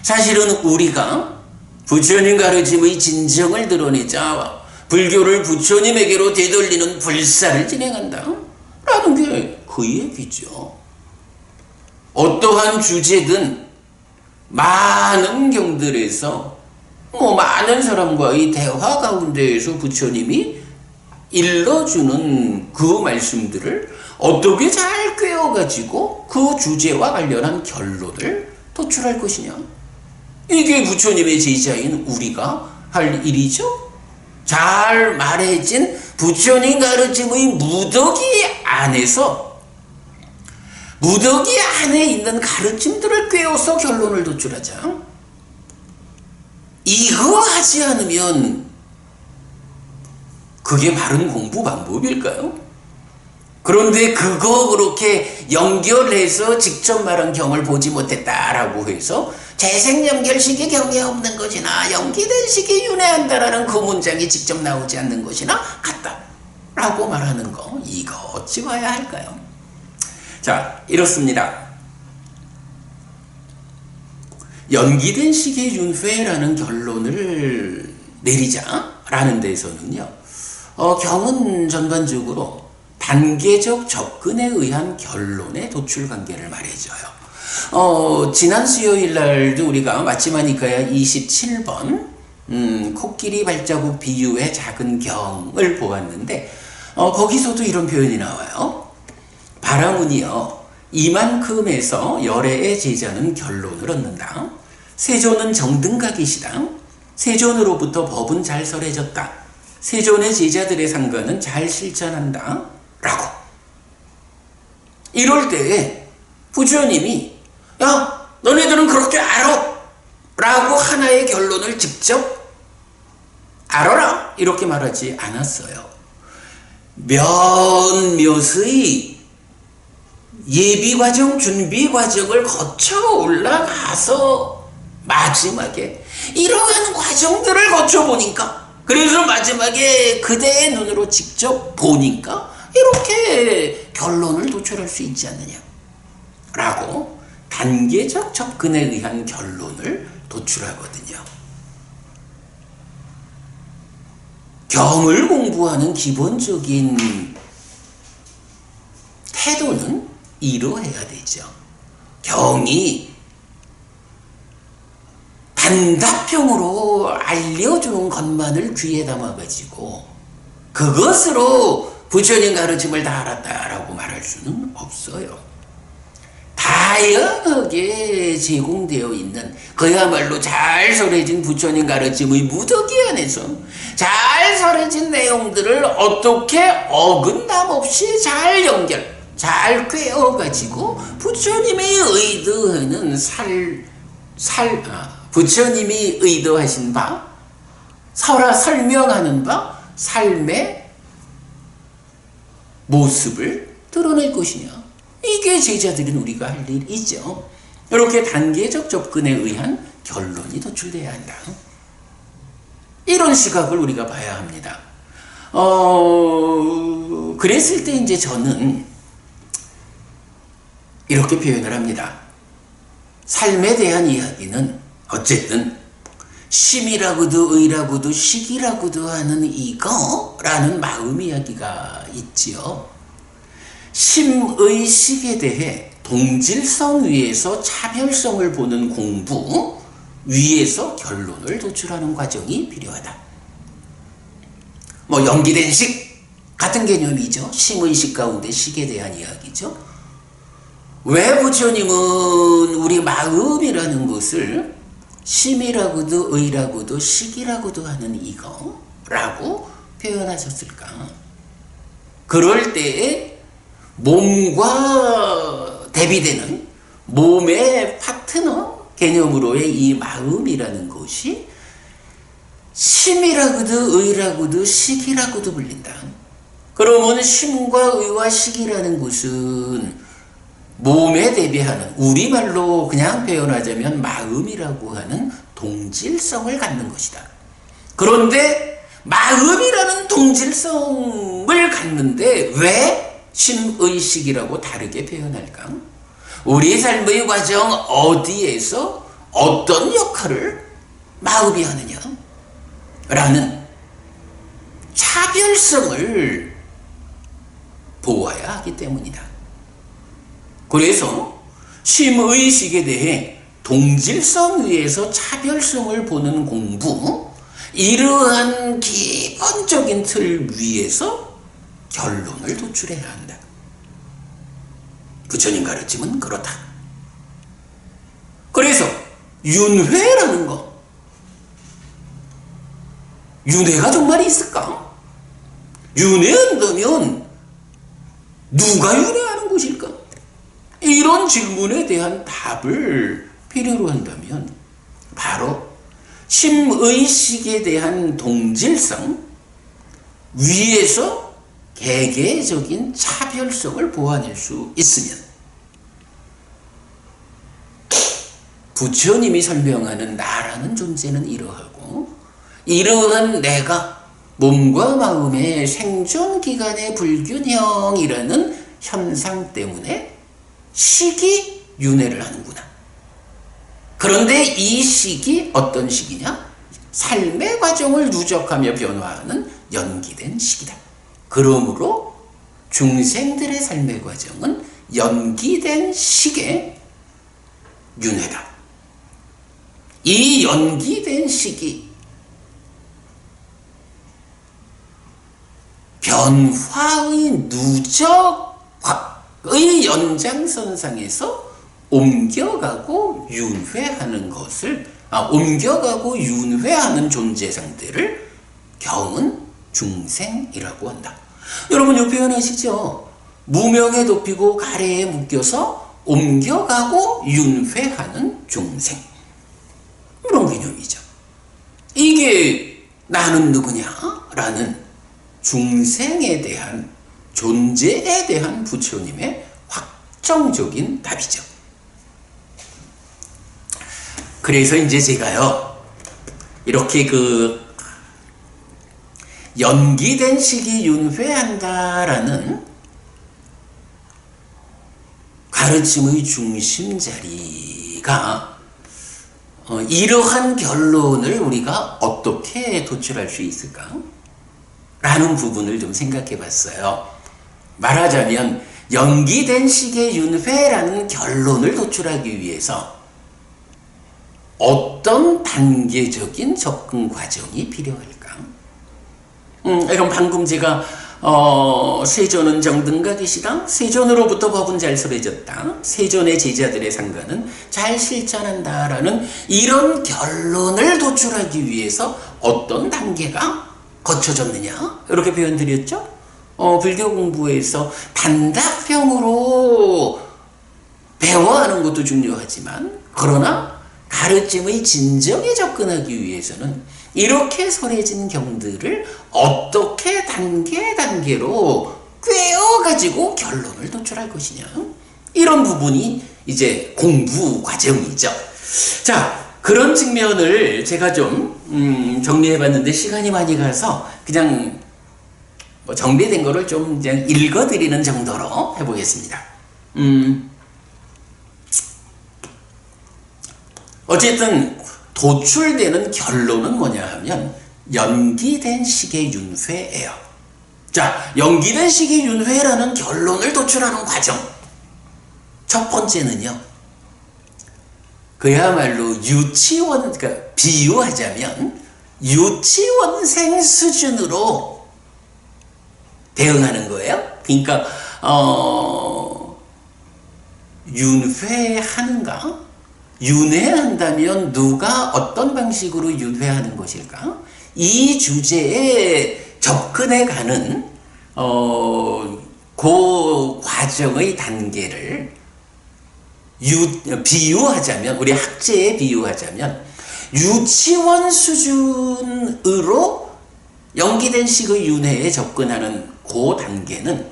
사실은 우리가 부처님 가르침의 진정을 드러내자 불교를 부처님에게로 되돌리는 불사를 진행한다 라는 게 그 얘기죠. 어떠한 주제든 많은 경들에서 많은 사람과의 대화 가운데에서 부처님이 일러주는 그 말씀들을 어떻게 잘 꿰어가지고 그 주제와 관련한 결론을 도출할 것이냐. 이게 부처님의 제자인 우리가 할 일이죠. 잘 말해진 부처님 가르침의 무더기 안에서 무더기 안에 있는 가르침들을 꿰어서 결론을 도출하자. 이거 하지 않으면 그게 바른 공부 방법일까요? 그런데 그거 그렇게 연결해서 직접 말한 경을 보지 못했다라고 해서 재생연결식이 경에 없는 것이나 연기된 식이 윤회한다라는 그 문장이 직접 나오지 않는 것이나 같다 라고 말하는 거, 이거 어찌 봐야 할까요? 자, 이렇습니다. 연기된 식의 윤회라는 결론을 내리자라는 데서는요, 경은 전반적으로 단계적 접근에 의한 결론의 도출 관계를 말해줘요. 지난 수요일 날도 우리가 마치마니카야 27번 코끼리 발자국 비유의 작은 경을 보았는데, 거기서도 이런 표현이 나와요. 바라문이여, 이만큼에서 열애의 제자는 결론을 얻는다. 세존은 정등각이시다. 세존으로부터 법은 잘 설해졌다. 세존의 제자들의 상관은 잘 실천한다. 라고. 이럴 때에 부처님이 야, 너네들은 그렇게 알아! 라고 하나의 결론을 직접 알아라! 이렇게 말하지 않았어요. 몇몇의 예비과정, 준비과정을 거쳐 올라가서 마지막에 이러한 과정들을 거쳐보니까, 그래서 마지막에 그대의 눈으로 직접 보니까 이렇게 결론을 도출할 수 있지 않느냐 라고 단계적 접근에 의한 결론을 도출하거든요. 경을 공부하는 기본적인 태도는 이러해야 되죠. 경이 단답형으로 알려주는 것만을 귀에 담아가지고 그것으로 부처님 가르침을 다 알았다라고 말할 수는 없어요. 다양하게 제공되어 있는 그야말로 잘 설해진 부처님 가르침의 무더기 안에서 잘 설해진 내용들을 어떻게 어긋남 없이 잘 연결, 잘 꿰어가지고 부처님의 의도하는 부처님이 의도하신 바, 설명하는 바, 삶의 모습을 드러낼 것이냐. 이게 제자들인 우리가 할 일이죠. 이렇게 단계적 접근에 의한 결론이 도출돼야 한다. 이런 시각을 우리가 봐야 합니다. 그랬을 때 이제 저는 이렇게 표현을 합니다. 삶에 대한 이야기는 어쨌든 심이라고도 의라고도 식이라고도 하는 이거라는 마음 이야기가 있지요. 심의 식에 대해 동질성 위에서 차별성을 보는 공부 위에서 결론을 도출하는 과정이 필요하다. 연기된 식 같은 개념이죠. 심의 식 가운데 식에 대한 이야기죠. 왜 부처님은 우리 마음이라는 것을 심이라고도 의라고도 식이라고도 하는 이거라고 표현하셨을까? 그럴 때에 몸과 대비되는 몸의 파트너 개념으로의 이 마음이라는 것이 심이라고도 의라고도 식이라고도 불린다. 그러면 심과 의와 식이라는 것은 몸에 대비하는, 우리말로 그냥 표현하자면 마음이라고 하는 동질성을 갖는 것이다. 그런데 마음이라는 동질성을 갖는데 왜 심의식이라고 다르게 표현할까? 우리 삶의 과정 어디에서 어떤 역할을 마음이 하느냐? 라는 차별성을 보아야 하기 때문이다. 그래서 심의식에 대해 동질성 위에서 차별성을 보는 공부, 이러한 기본적인 틀 위에서 결론을 도출해야 한다. 부처님 가르침은 그렇다. 그래서 윤회라는 거, 윤회가 정말 있을까? 윤회한다면 누가 윤회하는 것일까? 이런 질문에 대한 답을 필요로 한다면 바로 심의식에 대한 동질성 위에서 개개적인 차별성을 보완할 수 있으면 부처님이 설명하는 나라는 존재는 이러하고, 이러한 내가 몸과 마음의 생존기간의 불균형이라는 현상 때문에 식이 윤회를 하는구나. 그런데 이 식이 어떤 식이냐? 삶의 과정을 누적하며 변화하는 연기된 식이다. 그러므로 중생들의 삶의 과정은 연기된 식의 윤회다. 이 연기된 식이 변화의 누적의 연장선상에서 옮겨가고 윤회하는 것을, 옮겨가고 윤회하는 존재상들을 경은 중생이라고 한다. 여러분, 이 표현 아시죠? 무명에 높이고 가래에 묶여서 옮겨가고 윤회하는 중생. 이런 개념이죠. 이게 나는 누구냐? 라는 중생에 대한, 존재에 대한 부처님의 확정적인 답이죠. 그래서 이제 제가요, 이렇게 연기된 식이 윤회한다라는 가르침의 중심 자리가 이러한 결론을 우리가 어떻게 도출할 수 있을까? 라는 부분을 좀 생각해 봤어요. 말하자면 연기된 식의 윤회라는 결론을 도출하기 위해서 어떤 단계적인 접근 과정이 필요할까? 그럼 방금 제가 세존은 정등각이시다. 세존으로부터 법은 잘 설해졌다. 세존의 제자들의 상가는 잘 실천한다라는 이런 결론을 도출하기 위해서 어떤 단계가 거쳐졌느냐? 이렇게 표현드렸죠? 불교 공부에서 단답형으로 배워하는 것도 중요하지만, 그러나 가르침의 진정에 접근하기 위해서는 이렇게 설해진 경들을 어떻게 단계로 꿰어가지고 결론을 도출할 것이냐, 이런 부분이 이제 공부 과정이죠. 자, 그런 측면을 제가 좀 정리해봤는데 시간이 많이 가서 그냥 정리된 거를 좀 그냥 읽어드리는 정도로 해보겠습니다. 어쨌든 도출되는 결론은 뭐냐 하면 연기된 식의 윤회예요. 자, 연기된 식의 윤회라는 결론을 도출하는 과정. 첫 번째는요, 그야말로 유치원, 그러니까 비유하자면 유치원생 수준으로 대응하는 거예요. 그러니까 윤회하는가? 윤회한다면 누가 어떤 방식으로 윤회하는 것일까? 이 주제에 접근해가는 그 과정의 단계를 비유하자면, 우리 학제에 비유하자면 유치원 수준으로 연기된 식의 윤회에 접근하는 그 단계는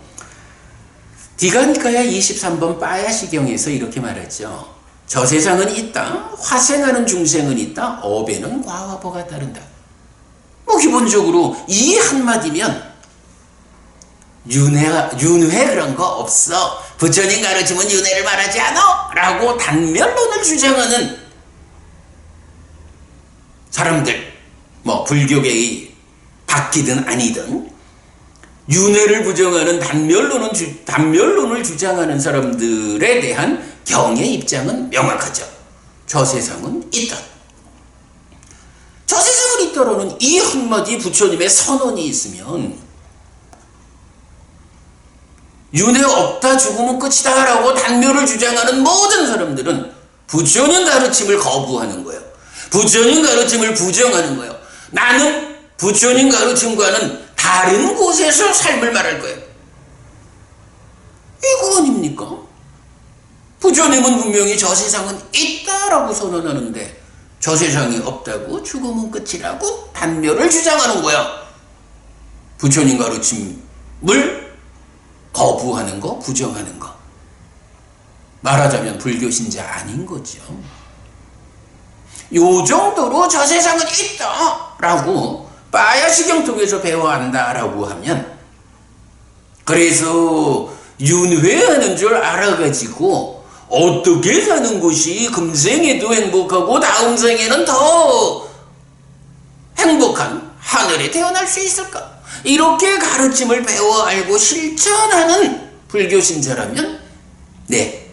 디가니카야 23번 빠야시경에서 이렇게 말했죠. 저 세상은 있다. 화생하는 중생은 있다. 업에는 과화보가 따른다. 기본적으로 이 한마디면 윤회 그런 거 없어. 부처님 가르침은 윤회를 말하지 않아. 라고 단멸론을 주장하는 사람들, 불교계의 박기든 아니든 윤회를 부정하는 단멸론을 주장하는 사람들에 대한 경의 입장은 명확하죠. 저 세상은 있다. 저 세상은 있다라는 이 한마디 부처님의 선언이 있으면 윤회 없다, 죽으면 끝이다 라고 단멸을 주장하는 모든 사람들은 부처님 가르침을 거부하는 거예요. 부처님 가르침을 부정하는 거예요. 나는 부처님 가르침과는 다른 곳에서 삶을 말할 거예요. 이거 아닙니까? 부처님은 분명히 저 세상은 있다라고 선언하는데 저 세상이 없다고, 죽으면 끝이라고 단멸을 주장하는 거야. 부처님 가르침을 거부하는 거, 부정하는 거. 말하자면 불교 신자 아닌 거죠. 요 정도로 저 세상은 있다 라고 빠야시경 통해서 배워야 한다라고 하면, 그래서 윤회하는 줄 알아가지고 어떻게 사는 것이 금생에도 행복하고 다음 생에는 더 행복한 하늘에 태어날 수 있을까? 이렇게 가르침을 배워 알고 실천하는 불교 신자라면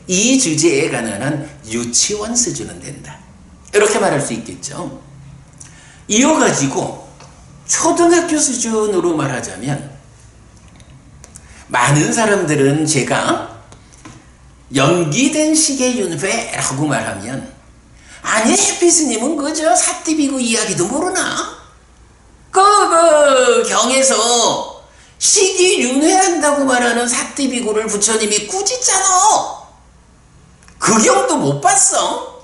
이 주제에 관한 유치원 수준은 된다, 이렇게 말할 수 있겠죠. 이어가지고 초등학교 수준으로 말하자면, 많은 사람들은 제가 연기된 식의 윤회라고 말하면, 아니 해피스님은 그저 사띠비구 이야기도 모르나? 그 경에서 식이 윤회한다고 말하는 사띠비구를 부처님이 꾸짖잖아. 그 경도 못 봤어?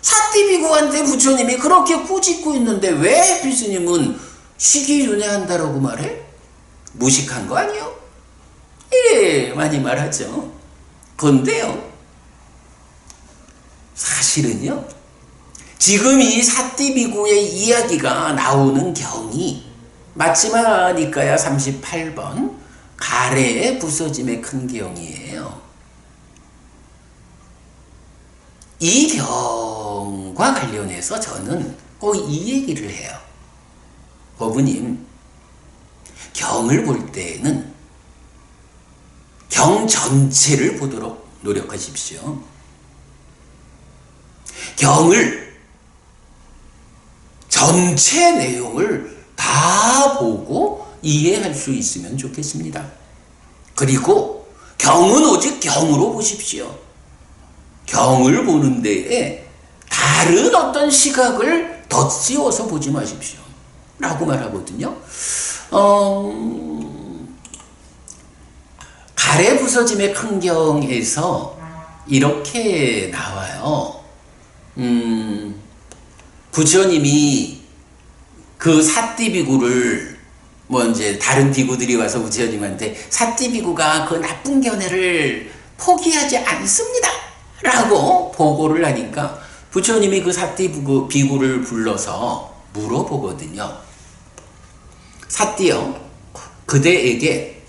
사띠비구한테 부처님이 그렇게 꾸짖고 있는데 왜 해피스님은 식이 윤회한다라고 말해? 무식한 거 아니요? 예, 많이 말하죠. 그런데요, 사실은요, 지금 이 사띠비구의 이야기가 나오는 경이 마치마 니까야 38번 가래의 부서짐의 큰 경이에요. 이 경과 관련해서 저는 꼭 이 얘기를 해요. 어부님, 경을 볼 때는 경 전체를 보도록 노력하십시오. 경을 전체 내용을 다 보고 이해할 수 있으면 좋겠습니다. 그리고 경은 오직 경으로 보십시오. 경을 보는 데에 다른 어떤 시각을 덧씌워서 보지 마십시오 라고 말하거든요. 가래 부서짐의 큰 경에서 이렇게 나와요. 부처님이 그 사띠비구를 이제 다른 비구들이 와서 부처님한테 사띠비구가 그 나쁜 견해를 포기하지 않습니다 라고 보고를 하니까 부처님이 그 사띠비구를 불러서 물어보거든요. 사띠여, 그대에게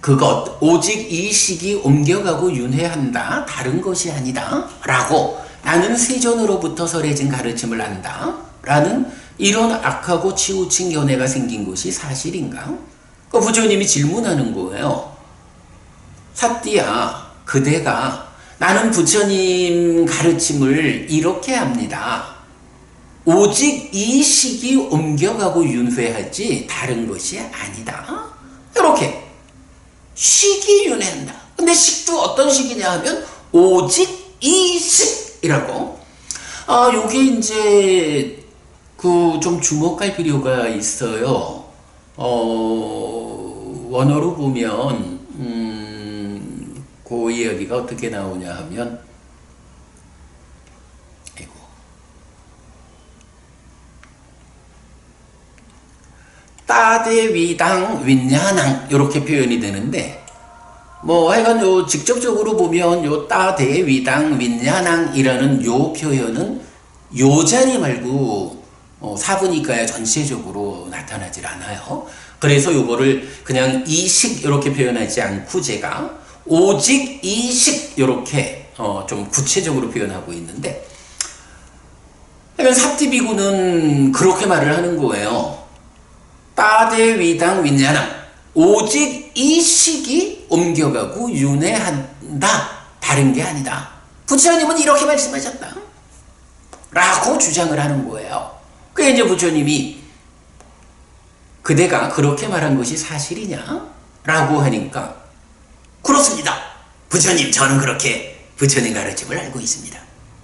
그것 오직 이 식이 옮겨가고 윤회한다, 다른 것이 아니다 라고 나는 세존으로부터 설해진 가르침을 안다 라는 이런 악하고 치우친 견해가 생긴 것이 사실인가? 그 부처님이 질문하는 거예요. 사띠야, 그대가 나는 부처님 가르침을 이렇게 합니다. 오직 이 식이 옮겨가고 윤회하지 다른 것이 아니다. 이렇게 식이 윤회한다. 근데 식도 어떤 식이냐 하면 오직 이 식이라고. 요게 이제 좀 주목할 필요가 있어요. 원어로 보면 그 이야기가 어떻게 나오냐 하면, 따대위당 윈야낭 이렇게 표현이 되는데, 하여간 요 직접적으로 보면 요 따대위당 윈야낭이라는 요 표현은 요 자리 말고 사부니까야 전체적으로 나타나질 않아요. 그래서 요거를 그냥 이식 이렇게 표현하지 않고 제가 오직 이식 이렇게 좀 구체적으로 표현하고 있는데, 사띠비구는 그렇게 말을 하는 거예요. 따대위당 윈야낭, 오직 이 식이 옮겨가고 윤회한다, 다른 게 아니다. 부처님은 이렇게 말씀하셨다 라고 주장을 하는 거예요. 그게 이제 부처님이 그대가 그렇게 말한 것이 사실이냐 라고 하니까, 그렇습니다 부처님, 저는 그렇게 부처님 가르침을 알고 있습니다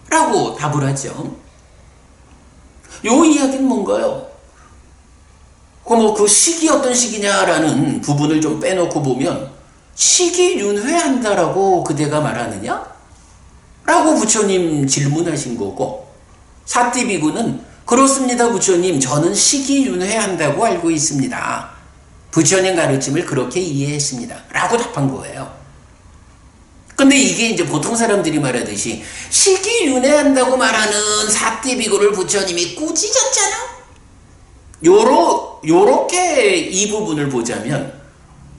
라고 답을 하죠. 요 이야기는 뭔가요? 그 식이 어떤 식이냐라는 부분을 좀 빼놓고 보면, 식이 윤회한다라고 그대가 말하느냐? 라고 부처님 질문하신 거고, 사띠비구는 그렇습니다 부처님, 저는 식이 윤회한다고 알고 있습니다. 부처님 가르침을 그렇게 이해했습니다 라고 답한 거예요. 근데 이게 이제 보통 사람들이 말하듯이 시기윤회한다고 말하는 사띠비고를 부처님이 꾸짖었잖아. 요렇게 이 부분을 보자면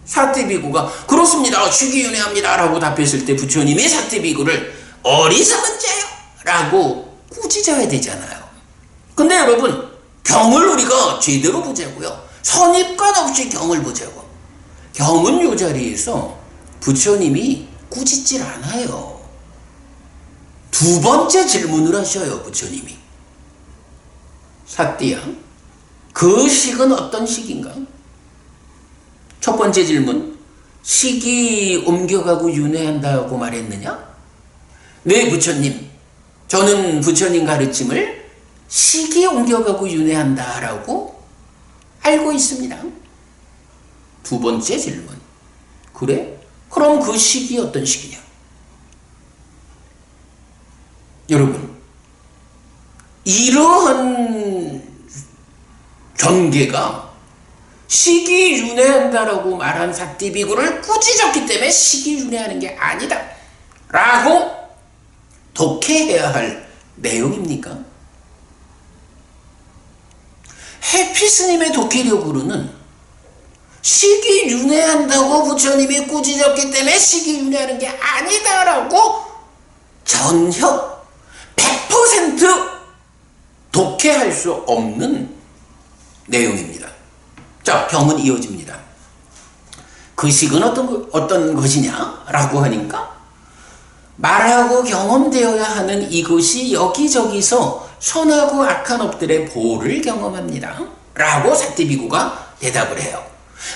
사띠비고가 그렇습니다. 시기윤회합니다 라고 답했을 때 부처님이 사띠비고를 어리석은 자요 라고 꾸짖어야 되잖아요. 근데 여러분, 경을 우리가 제대로 보자고요. 선입관 없이 경을 보자고. 경은 요 자리에서 부처님이 꾸짖질 않아요. 두 번째 질문을 하셔요, 부처님이. 사띠야, 그 식은 어떤 식인가? 첫 번째 질문, 식이 옮겨가고 윤회한다고 말했느냐? 네, 부처님. 저는 부처님 가르침을 식이 옮겨가고 윤회한다라고 알고 있습니다. 두 번째 질문, 그래? 그럼 그 식이 어떤 식이냐? 여러분, 이러한 경계가 시기윤회한다라고 말한 사띠비고를 꾸짖었기 때문에 시기윤회하는 게 아니다 라고 독해해야 할 내용입니까? 해피스님의 독해력으로는 시기윤회한다고 부처님이 꾸짖었기 때문에 시기윤회하는 게 아니다라고 전혀 100% 독해할 수 없는 내용입니다. 자, 경은 이어집니다. 그 식은 어떤 것이냐? 라고 하니까 말하고 경험되어야 하는 이것이 여기저기서 선하고 악한 업들의 보를 경험합니다. 라고 사띠비고가 대답을 해요.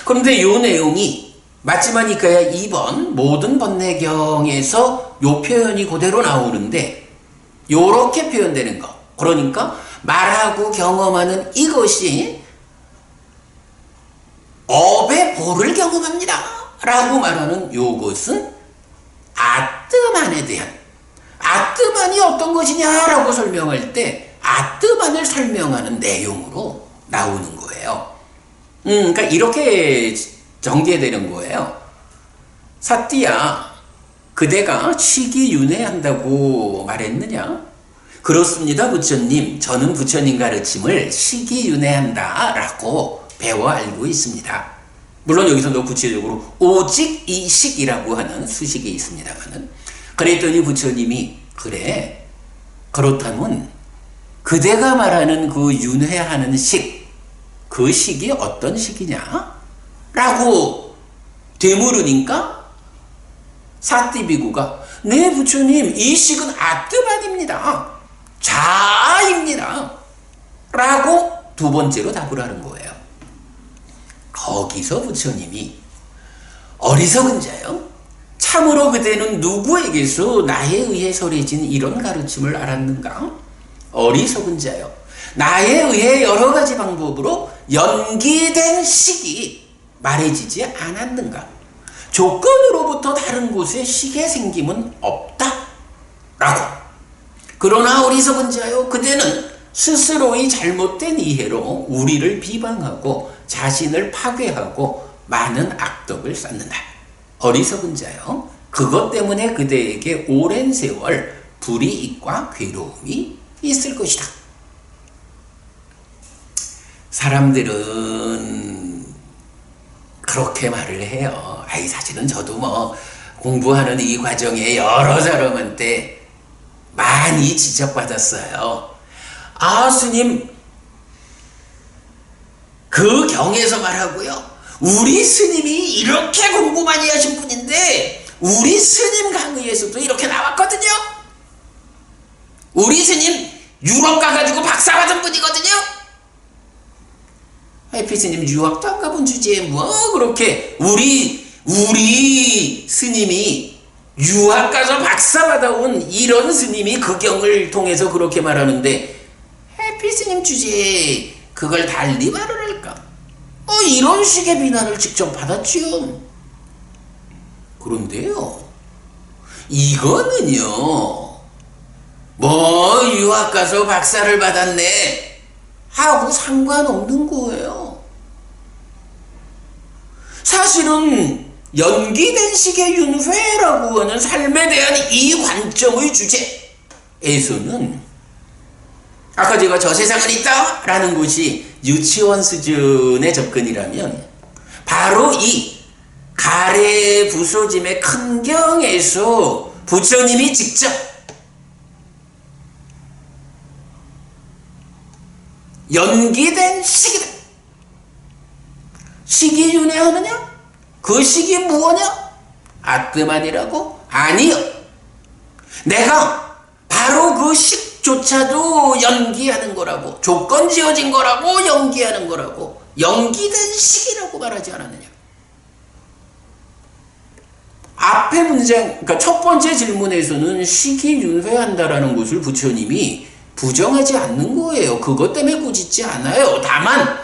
그런데 이 내용이 마지막이니까야 2번 모든 번뇌경에서 이 표현이 그대로 나오는데 요렇게 표현되는 거. 그러니까 말하고 경험하는 이것이 업의 보를 경험합니다 라고 말하는 요것은 아뜨만에 대한, 아뜨만이 어떤 것이냐라고 설명할 때 아뜨만을 설명하는 내용으로 나오는 거예요. 그러니까 이렇게 전개되는 거예요. 사띠야, 그대가 시기윤회한다고 말했느냐? 그렇습니다, 부처님. 저는 부처님 가르침을 시기윤회한다 라고 배워 알고 있습니다. 물론 여기서 구체적으로 오직 이 식이라고 하는 수식이 있습니다만은, 그랬더니 부처님이 그래, 그렇다면 그대가 말하는 그 윤회하는 식, 그 식이 어떤 식이냐? 라고 되물으니까 사띠비고가 네, 부처님, 이 식은 아뜨만입니다. 자아입니다. 라고 두 번째로 답을 하는 거예요. 거기서 부처님이 어리석은 자요, 참으로 그대는 누구에게서 나에 의해 설해진 이런 가르침을 알았는가? 어리석은 자요, 나에 의해 여러 가지 방법으로 연기된 식이 말해지지 않았는가? 조건으로부터 다른 곳에 식의 생김은 없다 라고. 그러나 어리석은 자요, 그대는 스스로의 잘못된 이해로 우리를 비방하고 자신을 파괴하고 많은 악덕을 쌓는다. 어리석은 자요, 그것 때문에 그대에게 오랜 세월 불이익과 괴로움이 있을 것이다. 사람들은 그렇게 말을 해요. 아이, 사실은 저도 뭐 공부하는 이 과정에 여러 사람한테 많이 지적받았어요. 아, 스님, 그 경에서 말하고요, 우리 스님이 이렇게 공부 많이 하신 분인데 우리 스님 강의에서도 이렇게 나왔거든요. 우리 스님 유럽 가가지고 박사 받은 분이거든요. 해피 스님 유학도 안 가본 주제에 뭐 그렇게 우리 스님이 유학 가서 박사 받아온 이런 스님이 그 경을 통해서 그렇게 말하는데 해피 스님 주제에 그걸 달리 말을 할까? 이런 식의 비난을 직접 받았지요. 그런데요, 이거는요, 뭐 유학 가서 박사를 받았네 하고 상관없는 거예요. 사실은 연기된 식의 윤회라고 하는 삶에 대한 이 관점의 주제에서는 아까 제가 저 세상은 있다 라는 것이 유치원 수준의 접근이라면 바로 이 가래 부서짐의 큰 경에서 부처님이 직접 연기된 식이다. 식이 윤회하느냐? 그 식이 무엇이냐? 아트만이라고? 아니요. 내가 바로 그 식조차도 연기하는 거라고, 조건 지어진 거라고, 연기하는 거라고, 연기된 식이라고 말하지 않았느냐? 앞에 문장, 그러니까 첫 번째 질문에서는 식이 윤회한다라는 것을 부처님이 부정하지 않는 거예요. 그것 때문에 꾸짖지 않아요. 다만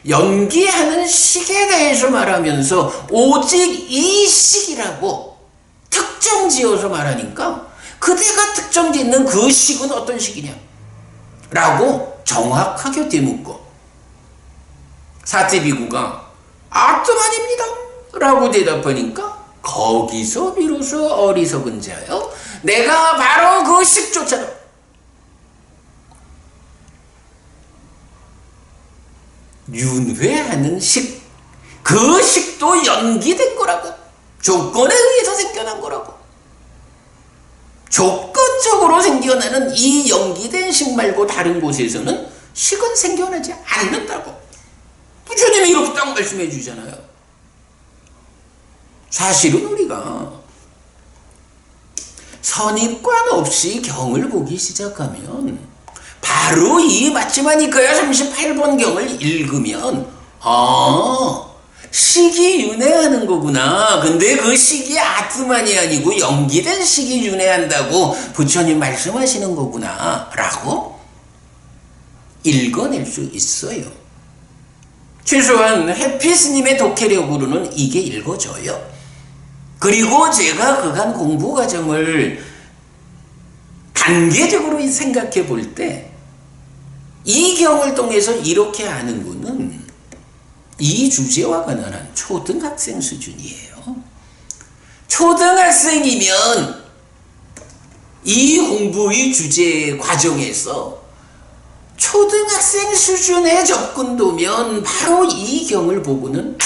연기하는 식에 대해서 말하면서 오직 이 식이라고 특정 지어서 말하니까 그대가 특정 짓는 그 식은 어떤 식이냐 라고 정확하게 되묻고 사티비구가 아트만입니다 라고 대답하니까 거기서 비로소 어리석은 자요, 내가 바로 그 식조차도 윤회하는 식, 그 식도 연기된 거라고, 조건에 의해서 생겨난 거라고, 조건적으로 생겨나는 이 연기된 식 말고 다른 곳에서는 식은 생겨나지 않는다고 부처님이 이렇게 딱 말씀해 주잖아요. 사실은 우리가 선입관 없이 경을 보기 시작하면 바로 이 맞지마니까야 38번 경을 읽으면 식이 윤회하는 거구나. 근데 그 식이 아트만이 아니고 연기된 식이 윤회한다고 부처님 말씀하시는 거구나 라고 읽어낼 수 있어요. 최소한 해피스님의 독해력으로는 이게 읽어져요. 그리고 제가 그간 공부 과정을 단계적으로 생각해 볼 때 이 경을 통해서 이렇게 아는 분은 이 주제와 관련한 초등학생 수준이에요. 초등학생이면 이 공부의 주제 과정에서 초등학생 수준의 접근도면 바로 이 경을 보고는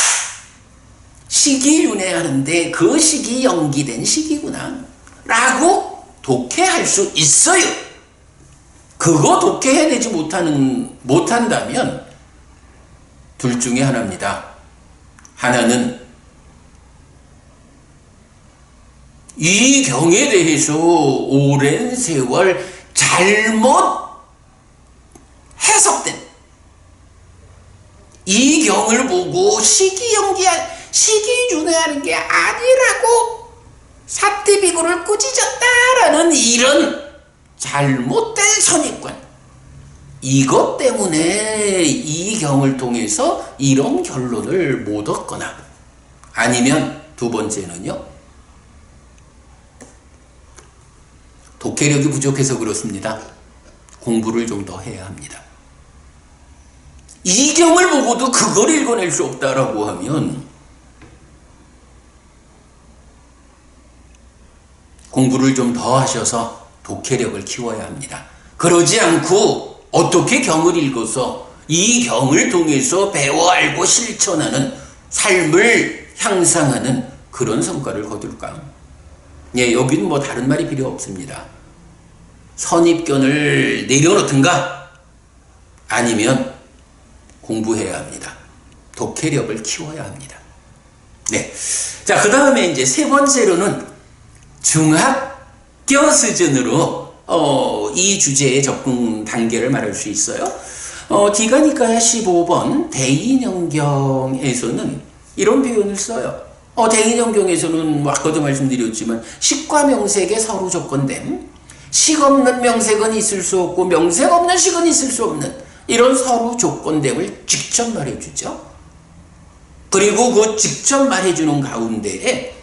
식이 윤회하는데 그 식이 연기된 식이구나 라고 독해할 수 있어요. 그거 독해해내지 못한다면 둘 중에 하나입니다. 하나는 이 경에 대해서 오랜 세월 잘못 해석된, 이 경을 보고 식이 윤회하는 게 아니라고 사티비구를 꾸짖었다라는 이런 잘못된 선입관, 이것 때문에 이 경을 통해서 이런 결론을 못 얻거나, 아니면 두 번째는요, 독해력이 부족해서 그렇습니다. 공부를 좀 더 해야 합니다. 이 경을 보고도 그걸 읽어낼 수 없다라고 하면 공부를 좀 더 하셔서 독해력을 키워야 합니다. 그러지 않고 어떻게 경을 읽어서 이 경을 통해서 배워 알고 실천하는 삶을 향상하는 그런 성과를 거둘까? 예, 여기는 뭐 다른 말이 필요 없습니다. 선입견을 내려놓든가 아니면 공부해야 합니다. 독해력을 키워야 합니다. 네. 자, 그 다음에 이제 세 번째로는 중학교 수준으로 이 주제의 접근 단계를 말할 수 있어요. 디가니카야 15번 대인연경에서는 이런 표현을 써요. 대인연경에서는 아까도 말씀드렸지만 식과 명색의 서로 조건됨, 식 없는 명색은 있을 수 없고 명색 없는 식은 있을 수 없는 이런 서로 조건됨을 직접 말해주죠. 그리고 그 직접 말해주는 가운데에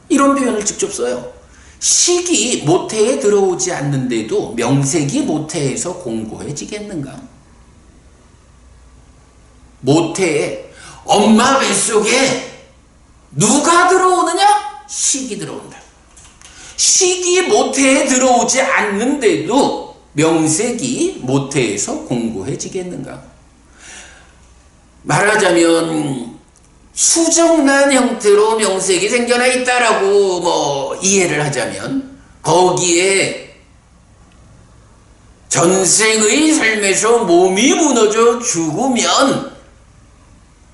이런 표현을 직접 써요. 식이 모태에 들어오지 않는데도 명색이 모태에서 공고해지겠는가? 모태에 엄마 뱃속에 누가 들어오느냐? 식이 들어온다. 식이 모태에 들어오지 않는데도 명색이 모태에서 공고해지겠는가? 말하자면 수정란 형태로 명색이 생겨나 있다라고 뭐 이해를 하자면 거기에 전생의 삶에서 몸이 무너져 죽으면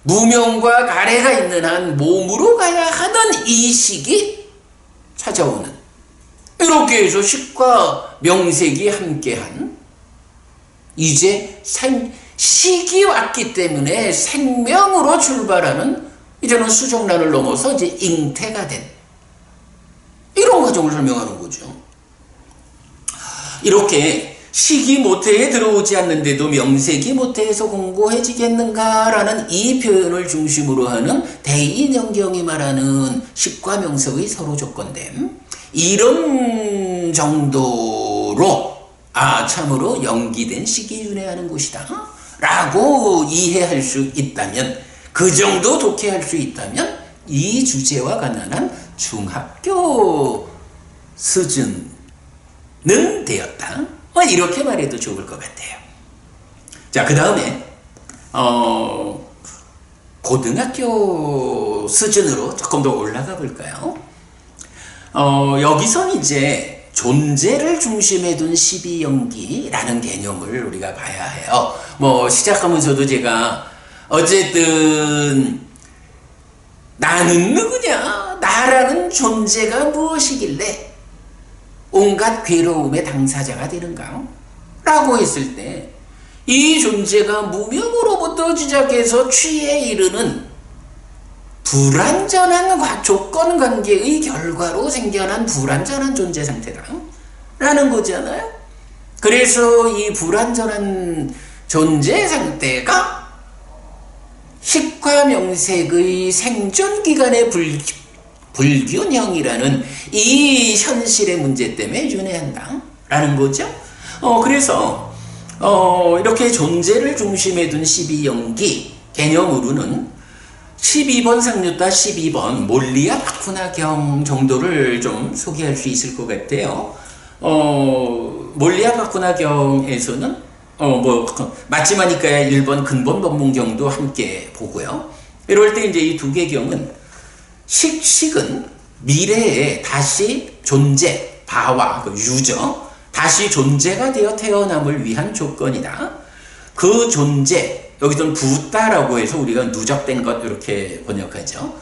무명과 가래가 있는 한 몸으로 가야 하는 이 식이 찾아오는, 이렇게 해서 식과 명색이 함께한, 이제 식이 왔기 때문에 생명으로 출발하는, 이제는 수정란을 넘어서 이제 잉태가 된, 이런 과정을 설명하는 거죠. 이렇게 식이 모태에 들어오지 않는데도 명색이 모태에서 공고해지겠는가라는 이 표현을 중심으로 하는 대인연경이 말하는 식과 명색의 서로 조건됨, 이런 정도로 참으로 연기된 식이 윤회하는 곳이다 라고 이해할 수 있다면, 그 정도 독해할 수 있다면 이 주제와 관련한 중학교 수준은 되었다, 이렇게 말해도 좋을 것 같아요. 자, 그 다음에 고등학교 수준으로 조금 더 올라가 볼까요? 여기선 이제 존재를 중심에 둔 12연기라는 개념을 우리가 봐야 해요. 뭐 시작하면서도 제가 어쨌든 나는 누구냐? 나라는 존재가 무엇이길래 온갖 괴로움의 당사자가 되는가? 라고 했을 때 이 존재가 무명으로부터 시작해서 취에 이르는 불완전한 조건 관계의 결과로 생겨난 불완전한 존재 상태다 라는 거잖아요. 그래서 이 불완전한 존재 상태가 식과 명색의 생존기간의 불균형이라는 이 현실의 문제 때문에 윤회한다 라는 거죠. 그래서 이렇게 존재를 중심에 둔 12연기 개념으로는 12번 상류타 12번 몰리아 바쿠나경 정도를 좀 소개할 수 있을 것 같아요. 몰리아 바쿠나경에서는 맞지마니까야 1번 근본 법문경도 함께 보고요. 이럴 때 이제 이 두 개 경은 식은 미래에 다시 존재, 바와 유저, 다시 존재가 되어 태어남을 위한 조건이다. 그 존재, 여기서는 부따라고 해서 우리가 누적된 것 이렇게 번역하죠.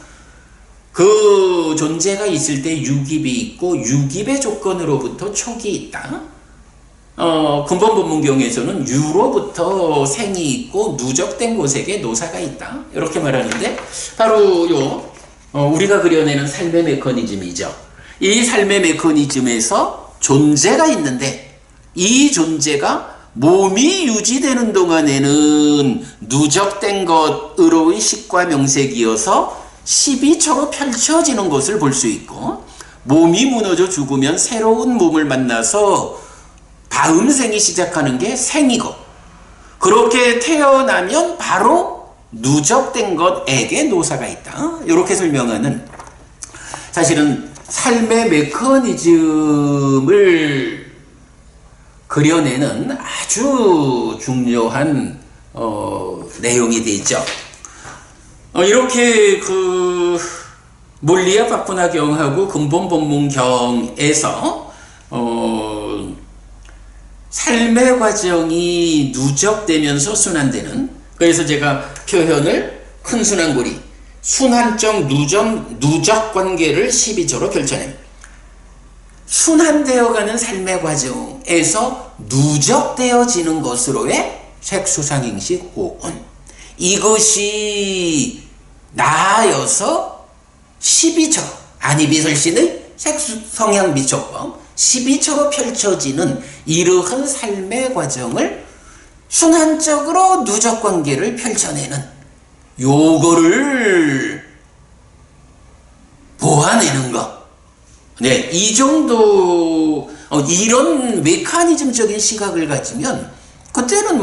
그 존재가 있을 때 유깁이 있고 유깁의 조건으로부터 촉이 있다. 근본 법문경에서는 유로부터 생이 있고 누적된 곳에게 노사가 있다. 이렇게 말하는데 바로 우리가 그려내는 삶의 메커니즘이죠. 이 삶의 메커니즘에서 존재가 있는데 이 존재가 몸이 유지되는 동안에는 누적된 것으로의 식과 명색이어서 12초로 펼쳐지는 것을 볼 수 있고, 몸이 무너져 죽으면 새로운 몸을 만나서 다음 생이 시작하는 게 생이고, 그렇게 태어나면 바로 누적된 것에게 노사가 있다. 이렇게 설명하는, 사실은 삶의 메커니즘을 그려내는 아주 중요한 내용이 되죠. 이렇게 그 몰리아 바쿠나경하고 근본 법문경에서 삶의 과정이 누적되면서 순환되는, 그래서 제가 표현을 큰 순환고리, 순환적 누적 관계를 12조로 결정해요. 순환되어가는 삶의 과정에서 누적되어지는 것으로의 색수상행식 호언, 이것이 나아여서 12초, 안이비설신의 색수성향비촉법 12초로 펼쳐지는 이러한 삶의 과정을 순환적으로 누적관계를 펼쳐내는 요거를 보아내는 것. 네, 이 정도 이런 메커니즘적인 시각을 가지면 그때는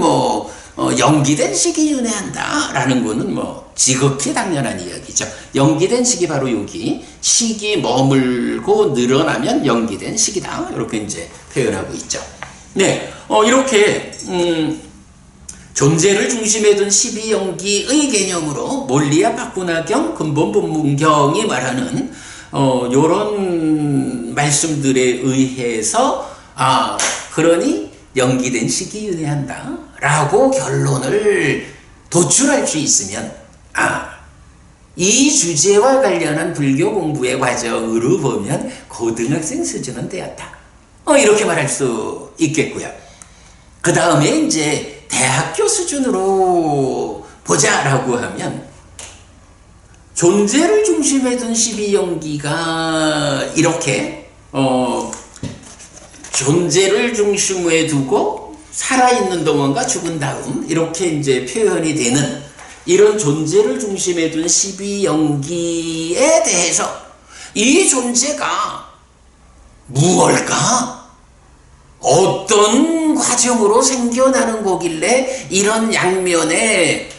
연기된 식이 윤회한다라는 거는 뭐 지극히 당연한 이야기죠. 연기된 식이 바로 여기 식이 머물고 늘어나면 연기된 식이다. 이렇게 이제 표현하고 있죠. 네, 이렇게 존재를 중심에 둔 12연기의 개념으로 몰리아 박군하경 근본법문경이 말하는 요런 말씀들에 의해서 그러니 연기된 식이 윤회한다 라고 결론을 도출할 수 있으면 이 주제와 관련한 불교 공부의 과정으로 보면 고등학생 수준은 되었다. 이렇게 말할 수 있겠고요. 그 다음에 이제 대학교 수준으로 보자라고 하면 존재를 중심에 둔 12연기가 이렇게 존재를 중심에 두고 살아있는 동안과 죽은 다음 이렇게 이제 표현이 되는 이런 존재를 중심에 둔 12연기에 대해서 이 존재가 무엇일까? 어떤 과정으로 생겨나는 거길래 이런 양면의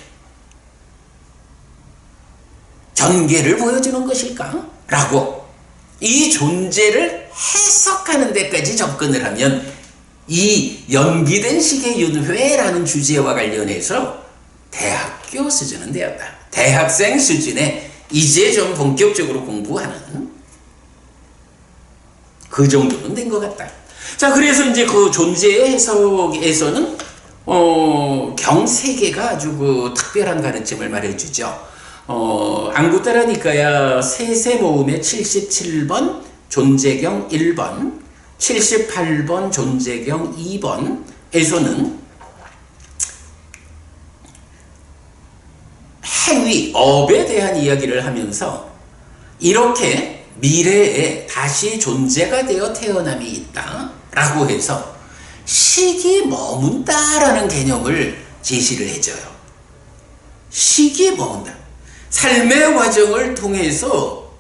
전개를 보여주는 것일까? 라고 이 존재를 해석하는 데까지 접근을 하면 이 연기된 식의 윤회라는 주제와 관련해서 대학교 수준은 되었다. 대학생 수준에 이제 좀 본격적으로 공부하는 그 정도는 된 것 같다. 자, 그래서 이제 그 존재의 해석에서는 경 세 개가 아주 그 특별한 가르침을 말해주죠. 안구따라 니까야 세세 모음의 77번 존재경 1번, 78번 존재경 2번에서는 행위, 업에 대한 이야기를 하면서 이렇게 미래에 다시 존재가 되어 태어남이 있다 라고 해서 식이 머문다라는 개념을 제시를 해줘요. 식이 머문다. 삶의 과정을 통해서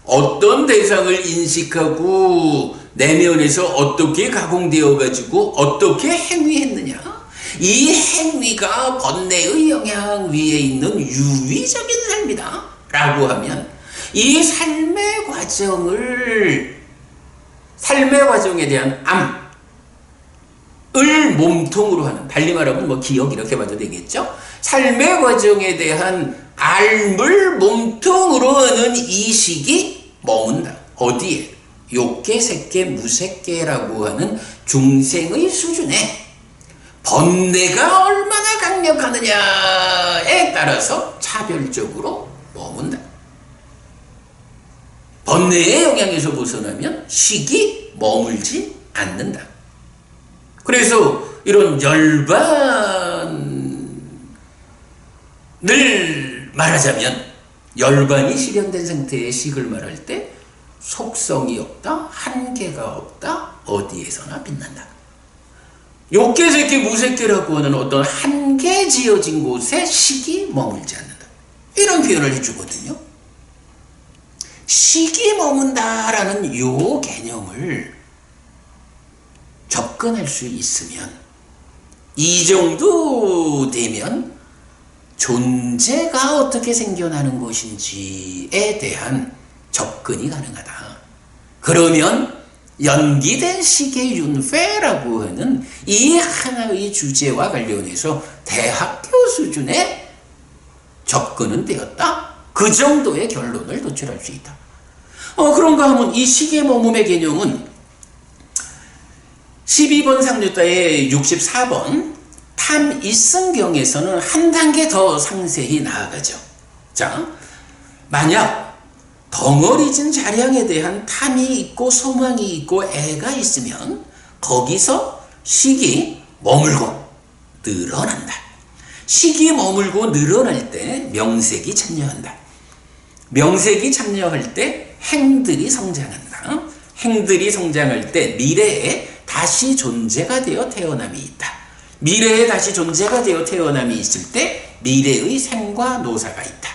어떤 대상을 인식하고 내면에서 어떻게 가공되어 가지고 어떻게 행위했느냐, 이 행위가 번뇌의 영향 위에 있는 유의적인 삶이다 라고 하면 이 삶의 과정에 대한 암을 몸통으로 하는, 달리 말하면 뭐 기억 이렇게 봐도 되겠죠. 삶의 과정에 대한 알물 몸통으로 하는 이 식이 머문다. 어디에? 욕계, 색계, 무색계라고 하는 중생의 수준에 번뇌가 얼마나 강력하느냐에 따라서 차별적으로 머문다. 번뇌의 영향에서 벗어나면 식이 머물지 않는다. 그래서 이런 열반을 말하자면 열반이 실현된 상태의 식을 말할 때 속성이 없다, 한계가 없다, 어디에서나 빛난다. 욕계, 색계, 무색계라고 하는 어떤 한계 지어진 곳에 식이 머물지 않는다. 이런 표현을 해주거든요. 식이 머문다라는 요 개념을 접근할 수 있으면 이 정도 되면 존재가 어떻게 생겨나는 것인지에 대한 접근이 가능하다. 그러면 연기된 식의 윤회라고 하는 이 하나의 주제와 관련해서 대학교 수준의 접근은 되었다. 그 정도의 결론을 도출할 수 있다. 그런가 하면 이 식의 머금의 개념은 12번 상류자의 64번 탐이승경에서는 한 단계 더 상세히 나아가죠. 자, 만약 덩어리진 자량에 대한 탐이 있고 소망이 있고 애가 있으면 거기서 식이 머물고 늘어난다. 식이 머물고 늘어날 때 명색이 참여한다. 명색이 참여할 때 행들이 성장한다. 행들이 성장할 때 미래에 다시 존재가 되어 태어남이 있다. 미래에 다시 존재가 되어 태어남이 있을 때 미래의 생과 노사가 있다.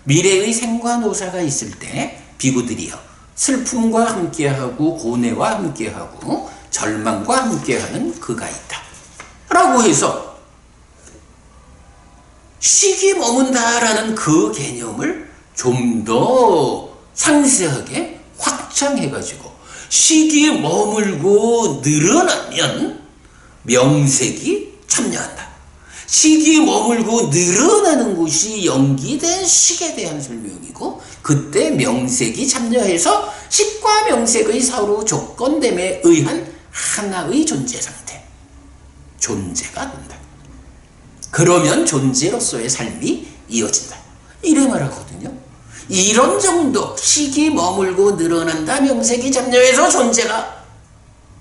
미래의 생과 노사가 있을 때 비구들이여 슬픔과 함께하고 고뇌와 함께하고 절망과 함께하는 그가 있다. 라고 해서 시기에 머문다라는 그 개념을 좀 더 상세하게 확장해가지고 시기에 머물고 늘어나면 명색이 참여한다. 시기에 머물고 늘어나는 곳이 연기된 식에 대한 설명이고 그때 명색이 참여해서 식과 명색의 서로 조건됨에 의한 하나의 존재 상태, 존재가 된다. 그러면 존재로서의 삶이 이어진다. 이래 말하거든요. 이런 정도 시기 머물고 늘어난다. 명색이 참여해서 존재가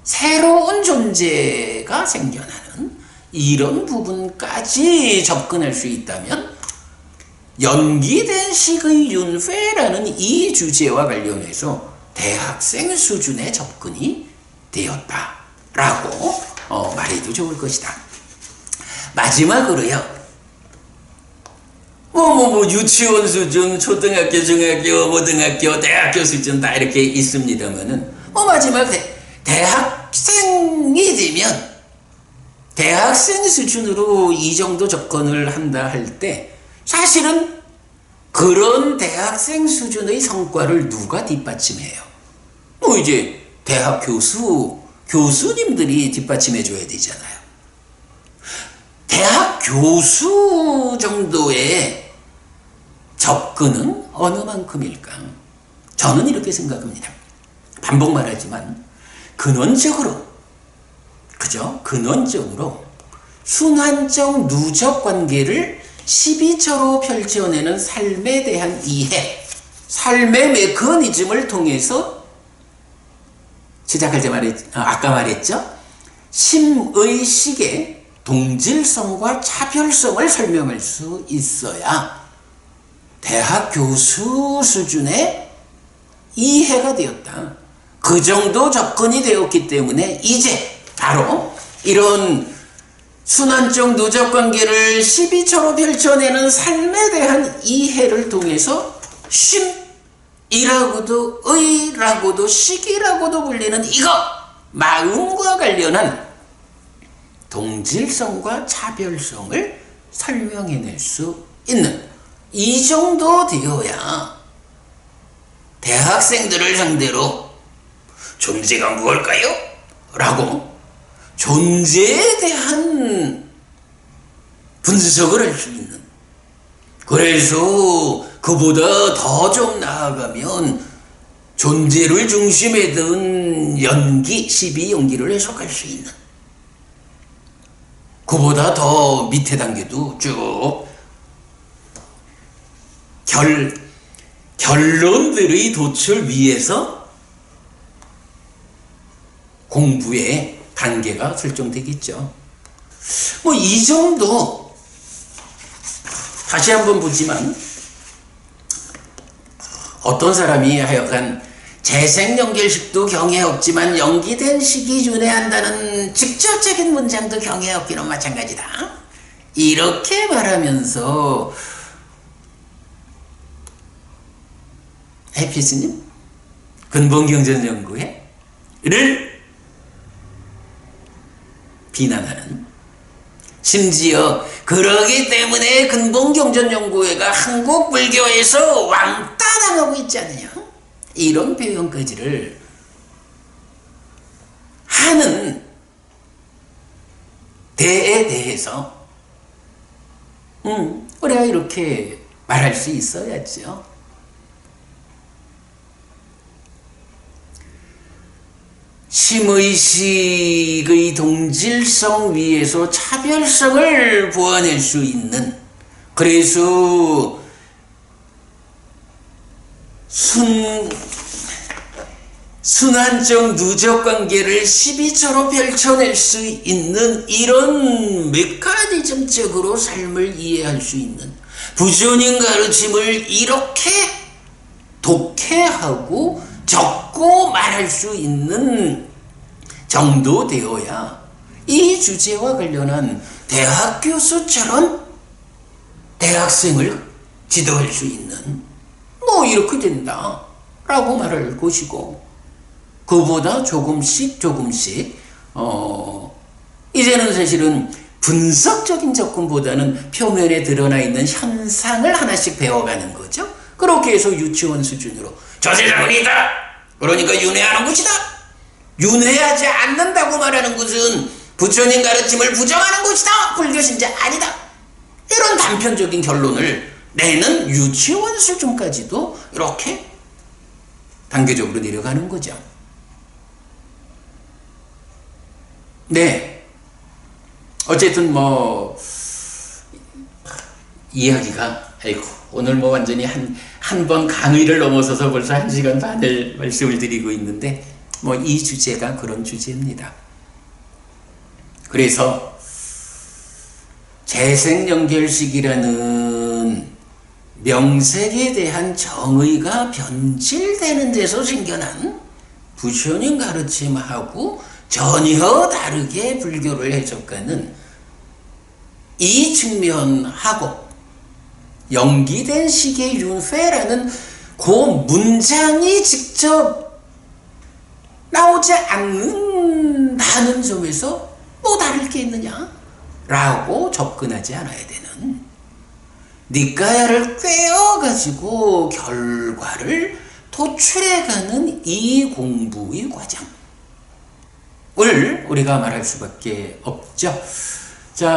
새로운 존재가 생겨나는 이런 부분까지 접근할 수 있다면 연기된 식의 윤회라는 이 주제와 관련해서 대학생 수준의 접근이 되었다라고 말해도 좋을 것이다. 마지막으로요. 유치원 수준, 초등학교, 중학교, 고등학교, 대학교 수준 다 이렇게 있습니다만은 마지막 대학생이 되면 대학생 수준으로 이 정도 접근을 한다 할 때 사실은 그런 대학생 수준의 성과를 누가 뒷받침해요? 이제 대학 교수님들이 뒷받침해 줘야 되잖아요. 대학 교수 정도의 접근은 어느 만큼일까? 저는 이렇게 생각합니다. 반복 말하지만 근원적으로 순환적 누적 관계를 12처로 펼쳐내는 삶에 대한 이해, 삶의 메커니즘을 통해서 시작할 때 아까 말했죠? 심의 식의 동질성과 차별성을 설명할 수 있어야 대학 교수 수준의 이해가 되었다. 그 정도 접근이 되었기 때문에 이제 바로 이런 순환적 누적 관계를 12처로 펼쳐내는 삶에 대한 이해를 통해서 심이라고도 의라고도 식이라고도 불리는 이거 마음과 관련한 동질성과 차별성을 설명해낼 수 있는 이 정도 되어야 대학생들을 상대로 존재가 무엇일까요? 라고 존재에 대한 분석을 할 수 있는, 그래서 그보다 더 좀 나아가면 존재를 중심에 둔 연기, 12연기를 해석할 수 있는, 그보다 더 밑에 단계도 쭉 결론들의 도출 위에서 공부의 단계가 설정되겠죠. 이 정도 다시 한번 보지만 어떤 사람이 하여간 재생연결식도 경에 없지만 연기된 식이 준해한다는 직접적인 문장도 경에 없기는 마찬가지다. 이렇게 말하면서 해피스님 근본경전연구회를 비난하는, 심지어 그러기 때문에 근본경전연구회가 한국 불교에서 왕따당하고 있지 않느냐, 이런 표현까지를 하는 데에 대해서 우리가 이렇게 말할 수 있어야죠. 심의식의 동질성 위에서 차별성을 보완할 수 있는, 그래서 순환적 누적 관계를 12처로 펼쳐낼 수 있는 이런 메커니즘적으로 삶을 이해할 수 있는 부처님 가르침을 이렇게 독해하고 적고 말할 수 있는 정도 되어야 이 주제와 관련한 대학 교수처럼 대학생을 지도할 수 있는, 이렇게 된다 라고 말할 것이고, 그보다 조금씩 이제는 사실은 분석적인 접근보다는 표면에 드러나 있는 현상을 하나씩 배워가는 거죠. 그렇게 해서 유치원 수준으로 저 세상은 있다. 그러니까 윤회하는 것이다. 윤회하지 않는다고 말하는 것은 부처님 가르침을 부정하는 것이다. 불교신자 아니다. 이런 단편적인 결론을 내는 유치원 수준까지도 이렇게 단계적으로 내려가는 거죠. 네. 어쨌든 이야기가 오늘 완전히 한 번 강의를 넘어서서 벌써 1시간 반을 말씀을 드리고 있는데 이 주제가 그런 주제입니다. 그래서 재생연결식이라는 명색에 대한 정의가 변질되는 데서 생겨난 부처님 가르침하고 전혀 다르게 불교를 해석하는 이 측면하고 연기된 식의 윤회라는 그 문장이 직접 나오지 않는다는 점에서 다를 게 있느냐? 라고 접근하지 않아야 되는 니까야를 꿰어가지고 결과를 도출해가는 이 공부의 과정을 우리가 말할 수밖에 없죠. 자,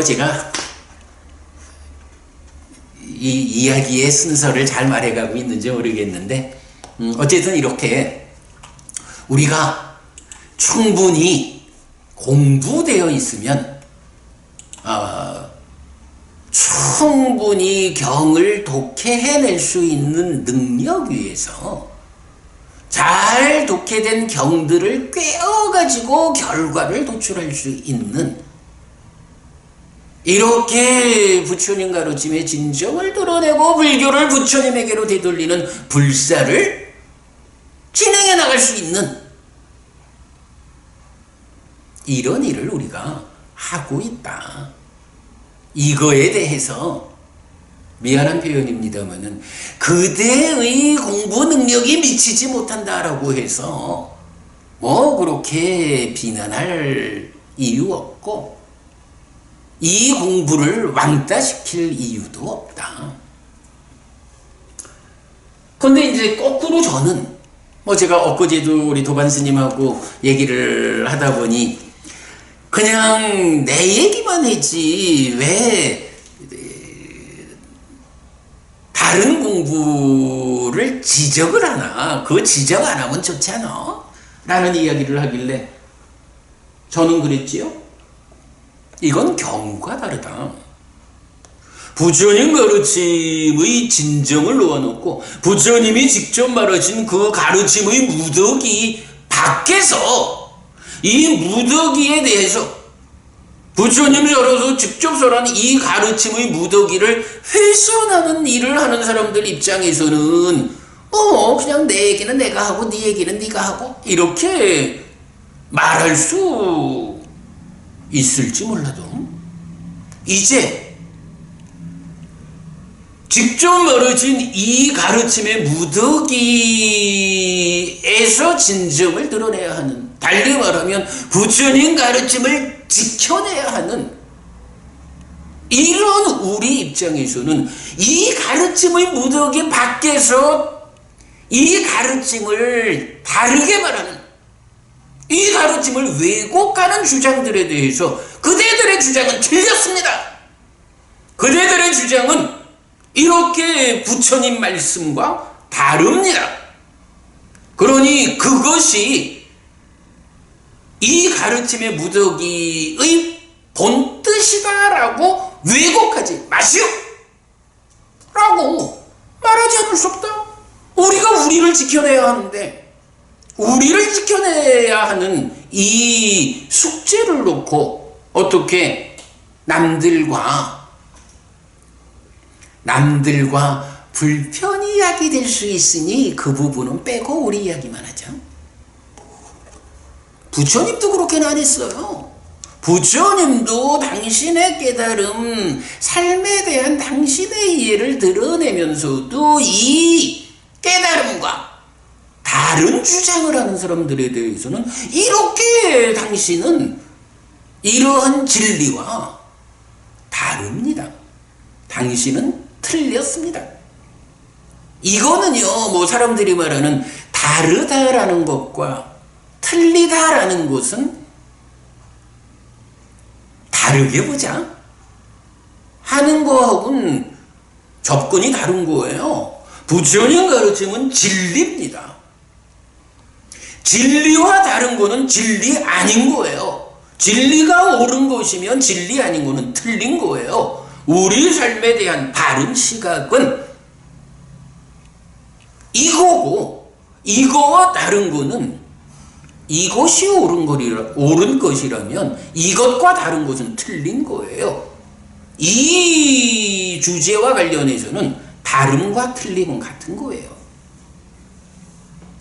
제가 이 이야기의 순서를 잘 말해가고 있는지 모르겠는데 어쨌든 이렇게 우리가 충분히 공부되어 있으면 충분히 경을 독해해낼 수 있는 능력 위에서 잘 독해된 경들을 꿰어가지고 결과를 도출할 수 있는 이렇게 부처님 가르침의 진정을 드러내고 불교를 부처님에게로 되돌리는 불사를 진행해 나갈 수 있는 이런 일을 우리가 하고 있다. 이거에 대해서 미안한 표현입니다만은 그대의 공부 능력이 미치지 못한다라고 해서 그렇게 비난할 이유 없고 이 공부를 왕따시킬 이유도 없다. 근데 이제 거꾸로 저는 제가 엊그제도 우리 도반 스님하고 얘기를 하다 보니 그냥 내 얘기만 했지 왜 다른 공부를 지적을 하나? 그 지적 안 하면 좋잖아? 라는 이야기를 하길래 저는 그랬지요. 이건 경우가 다르다. 부처님 가르침의 진정을 놓아놓고 부처님이 직접 말하신 그 가르침의 무더기 밖에서 이 무더기에 대해서 부처님처럼 직접 설한 이 가르침의 무더기를 훼손하는 일을 하는 사람들 입장에서는 그냥 내 얘기는 내가 하고 네 얘기는 네가 하고 이렇게 말할 수 있을지 몰라도 이제 직접 말해진 이 가르침의 무더기에서 진정을 드러내야 하는, 달리 말하면 부처님 가르침을 지켜내야 하는 이런 우리 입장에서는 이 가르침의 무더기 밖에서 이 가르침을 다르게 말하는, 이 가르침을 왜곡하는 주장들에 대해서 그대들의 주장은 틀렸습니다. 그대들의 주장은 이렇게 부처님 말씀과 다릅니다. 그러니 그것이 이 가르침의 무더기의 본뜻이다라고 왜곡하지 마시오! 라고 말하지 않을 수 없다. 우리가 우리를 지켜내야 하는데, 우리를 지켜내야 하는 이 숙제를 놓고 어떻게 남들과 불편히 이야기될 수 있으니 그 부분은 빼고 우리 이야기만 하자. 부처님도 그렇게는 안 했어요. 부처님도 당신의 깨달음, 삶에 대한 당신의 이해를 드러내면서도 이 깨달음과 다른 주장을 하는 사람들에 대해서는 이렇게 당신은 이러한 진리와 다릅니다. 당신은 틀렸습니다. 이거는요, 뭐 사람들이 말하는 다르다라는 것과 틀리다라는 것은 다르게 보자 하는 거하고는 접근이 다른 거예요. 부처님 가르침은 진리입니다. 진리와 다른 거는 진리 아닌 거예요. 진리가 옳은 것이면 진리 아닌 거는 틀린 거예요. 우리 삶에 대한 바른 시각은 이거고, 이거와 다른 거는 이것이 옳은 것이라면 이것과 다른 것은 틀린 거예요. 이 주제와 관련해서는 다름과 틀림은 같은 거예요.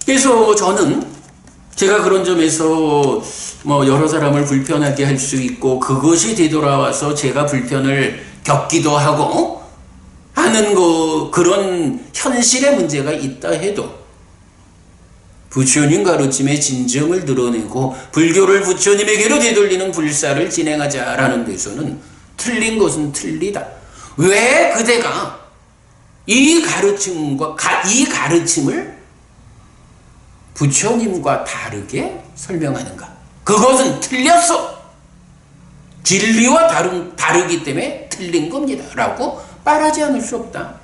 그래서 저는 제가 그런 점에서 뭐 여러 사람을 불편하게 할 수 있고 그것이 되돌아와서 제가 불편을 겪기도 하고 하는 그런 현실의 문제가 있다 해도 부처님 가르침의 진정을 드러내고 불교를 부처님에게로 되돌리는 불사를 진행하자라는 데서는 틀린 것은 틀리다. 왜 그대가 이 가르침을 부처님과 다르게 설명하는가? 그것은 틀렸어. 진리와 다르기 때문에 틀린 겁니다. 라고 말하지 않을 수 없다.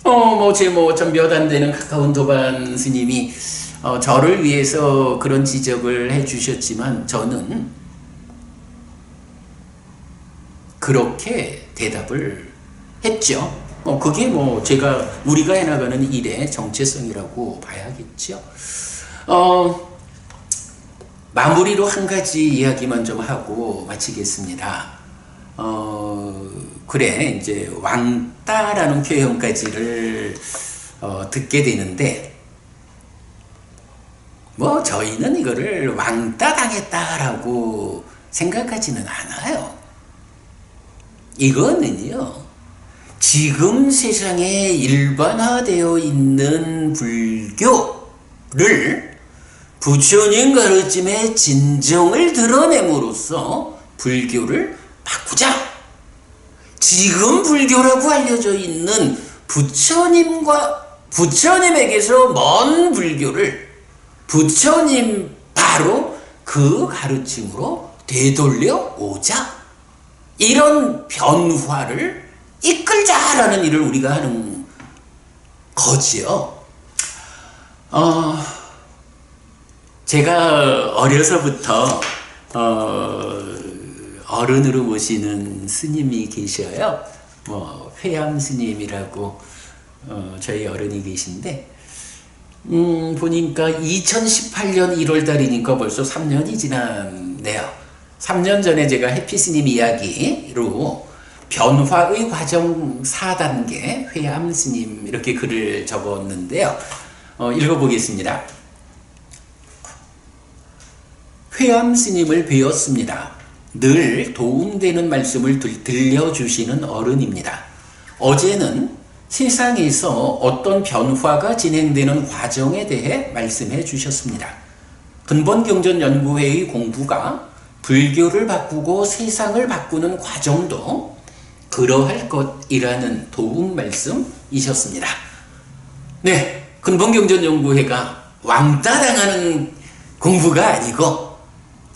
참 몇 안 되는 가까운 도반 스님이 저를 위해서 그런 지적을 해주셨지만 저는 그렇게 대답을 했죠. 그게 우리가 해나가는 일의 정체성이라고 봐야겠죠. 마무리로 한 가지 이야기만 좀 하고 마치겠습니다. 이제 왕따라는 표현까지를 듣게 되는데, 저희는 이거를 왕따 당했다라고 생각하지는 않아요. 이거는요, 지금 세상에 일반화되어 있는 불교를 부처님 가르침의 진정을 드러냄으로써 불교를 바꾸자. 지금 불교라고 알려져 있는 부처님에게서 먼 불교를 부처님 바로 그 가르침으로 되돌려 오자. 이런 변화를 이끌자라는 일을 우리가 하는 거지요. 제가 어려서부터 어른으로 모시는 스님이 계셔요. 회암 스님이라고 저희 어른이 계신데, 보니까 2018년 1월 달이니까 벌써 3년이 지났네요. 3년 전에 제가 해피 스님 이야기로 변화의 과정 4단계 회암 스님 이렇게 글을 적었는데요. 읽어보겠습니다. 회암 스님을 뵈었습니다. 늘 도움되는 말씀을 들려주시는 어른입니다. 어제는 세상에서 어떤 변화가 진행되는 과정에 대해 말씀해 주셨습니다. 근본경전연구회의 공부가 불교를 바꾸고 세상을 바꾸는 과정도 그러할 것이라는 도움 말씀이셨습니다. 네, 근본경전연구회가 왕따당하는 공부가 아니고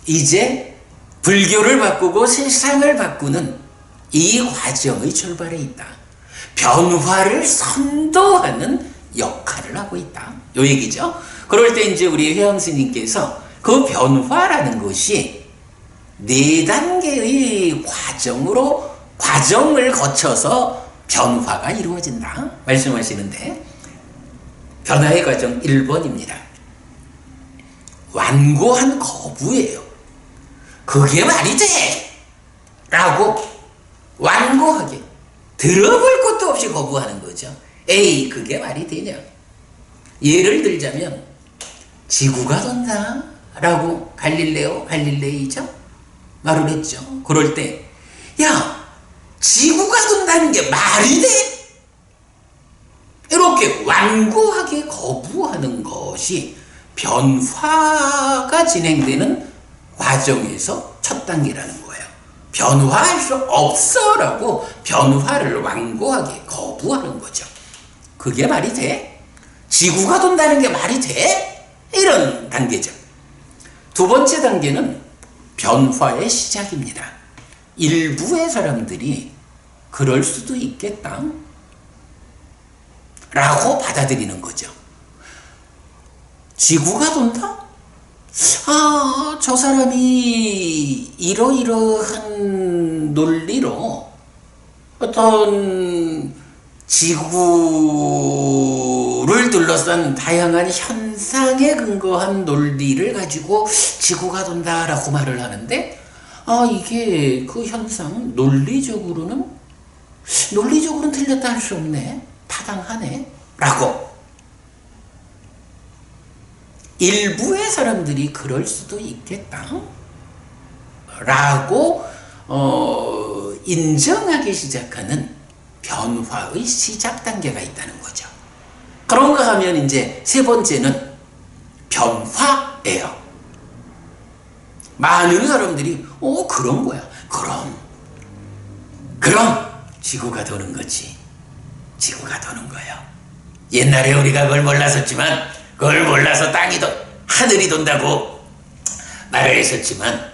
이제 불교를 바꾸고 세상을 바꾸는 이 과정의 출발에 있다. 변화를 선도하는 역할을 하고 있다. 요 얘기죠. 그럴 때 이제 우리 회암 스님께서 그 변화라는 것이 4단계의 과정을 거쳐서 변화가 이루어진다 말씀하시는데, 변화의 과정 1번입니다. 완고한 거부예요. 그게 말이 돼! 라고 완고하게 들어볼 것도 없이 거부하는 거죠. 에이, 그게 말이 되냐? 예를 들자면 지구가 돈다 라고 갈릴레이죠? 말을 했죠. 그럴 때 지구가 돈다는 게 말이 돼? 이렇게 완고하게 거부하는 것이 변화가 진행되는 과정에서 첫 단계라는 거예요. 변화할 수 없어 라고 변화를 완고하게 거부하는 거죠. 그게 말이 돼? 지구가 돈다는 게 말이 돼? 이런 단계죠. 두 번째 단계는 변화의 시작입니다. 일부의 사람들이 그럴 수도 있겠다 라고 받아들이는 거죠. 지구가 돈다? 아, 저 사람이 이러이러한 논리로 어떤 지구를 둘러싼 다양한 현상에 근거한 논리를 가지고 지구가 돈다라고 말을 하는데, 아, 이게 그 현상 논리적으로는 틀렸다 할 수 없네, 타당하네 라고 일부의 사람들이 그럴 수도 있겠다 라고 인정하기 시작하는 변화의 시작 단계가 있다는 거죠. 그런가 하면 이제 세 번째는 변화예요. 많은 사람들이 그런 거야. 그럼 지구가 도는 거지. 지구가 도는 거예요. 옛날에 우리가 그걸 몰랐었지만, 그걸 몰라서 하늘이 돈다고 말을 했었지만,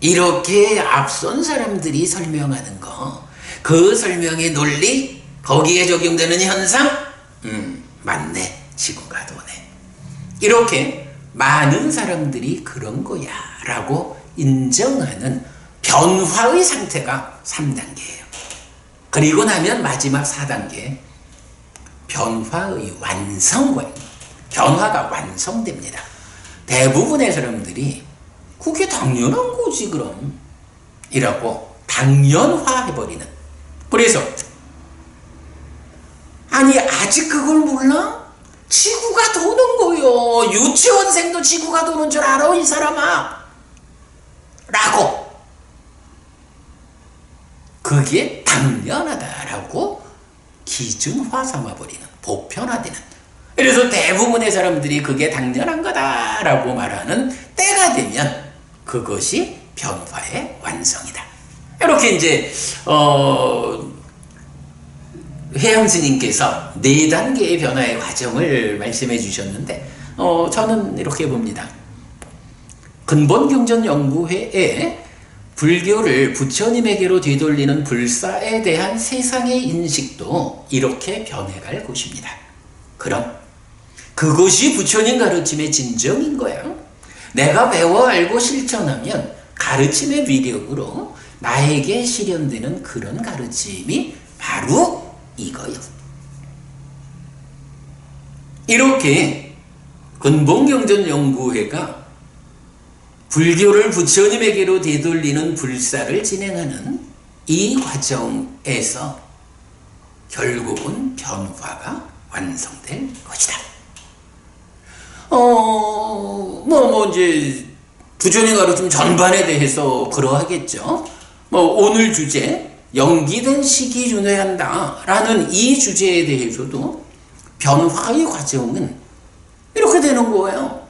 이렇게 앞선 사람들이 설명하는 거, 그 설명의 논리, 거기에 적용되는 현상, 맞네, 지구가 도네. 이렇게 많은 사람들이 그런 거야 라고 인정하는 변화의 상태가 3단계예요. 그리고 나면 마지막 4단계, 변화의 완성과 변화가 완성됩니다. 대부분의 사람들이 그게 당연한 거지 그럼 이라고 당연화해버리는. 그래서 아니 아직 그걸 몰라? 지구가 도는 거요. 유치원생도 지구가 도는 줄 알아 이 사람아 라고, 그게 당연하다라고 기준화 삼아버리는, 보편화되는. 그래서 대부분의 사람들이 그게 당연한 거다라고 말하는 때가 되면 그것이 변화의 완성이다. 이렇게 이제 회양 스님께서 4단계의 변화의 과정을 말씀해 주셨는데, 저는 이렇게 봅니다. 근본경전연구회에 불교를 부처님에게로 되돌리는 불사에 대한 세상의 인식도 이렇게 변해갈 것입니다. 그럼 그것이 부처님 가르침의 진정인 거야. 내가 배워 알고 실천하면 가르침의 위력으로 나에게 실현되는 그런 가르침이 바로 이거요. 이렇게 근본경전연구회가 불교를 부처님에게로 되돌리는 불사를 진행하는 이 과정에서 결국은 변화가 완성될 것이다. 이제 부처님 가르침 전반에 대해서 그러하겠죠. 오늘 주제 연기된 시기 윤회한다 라는 이 주제에 대해서도 변화의 과정은 이렇게 되는 거예요.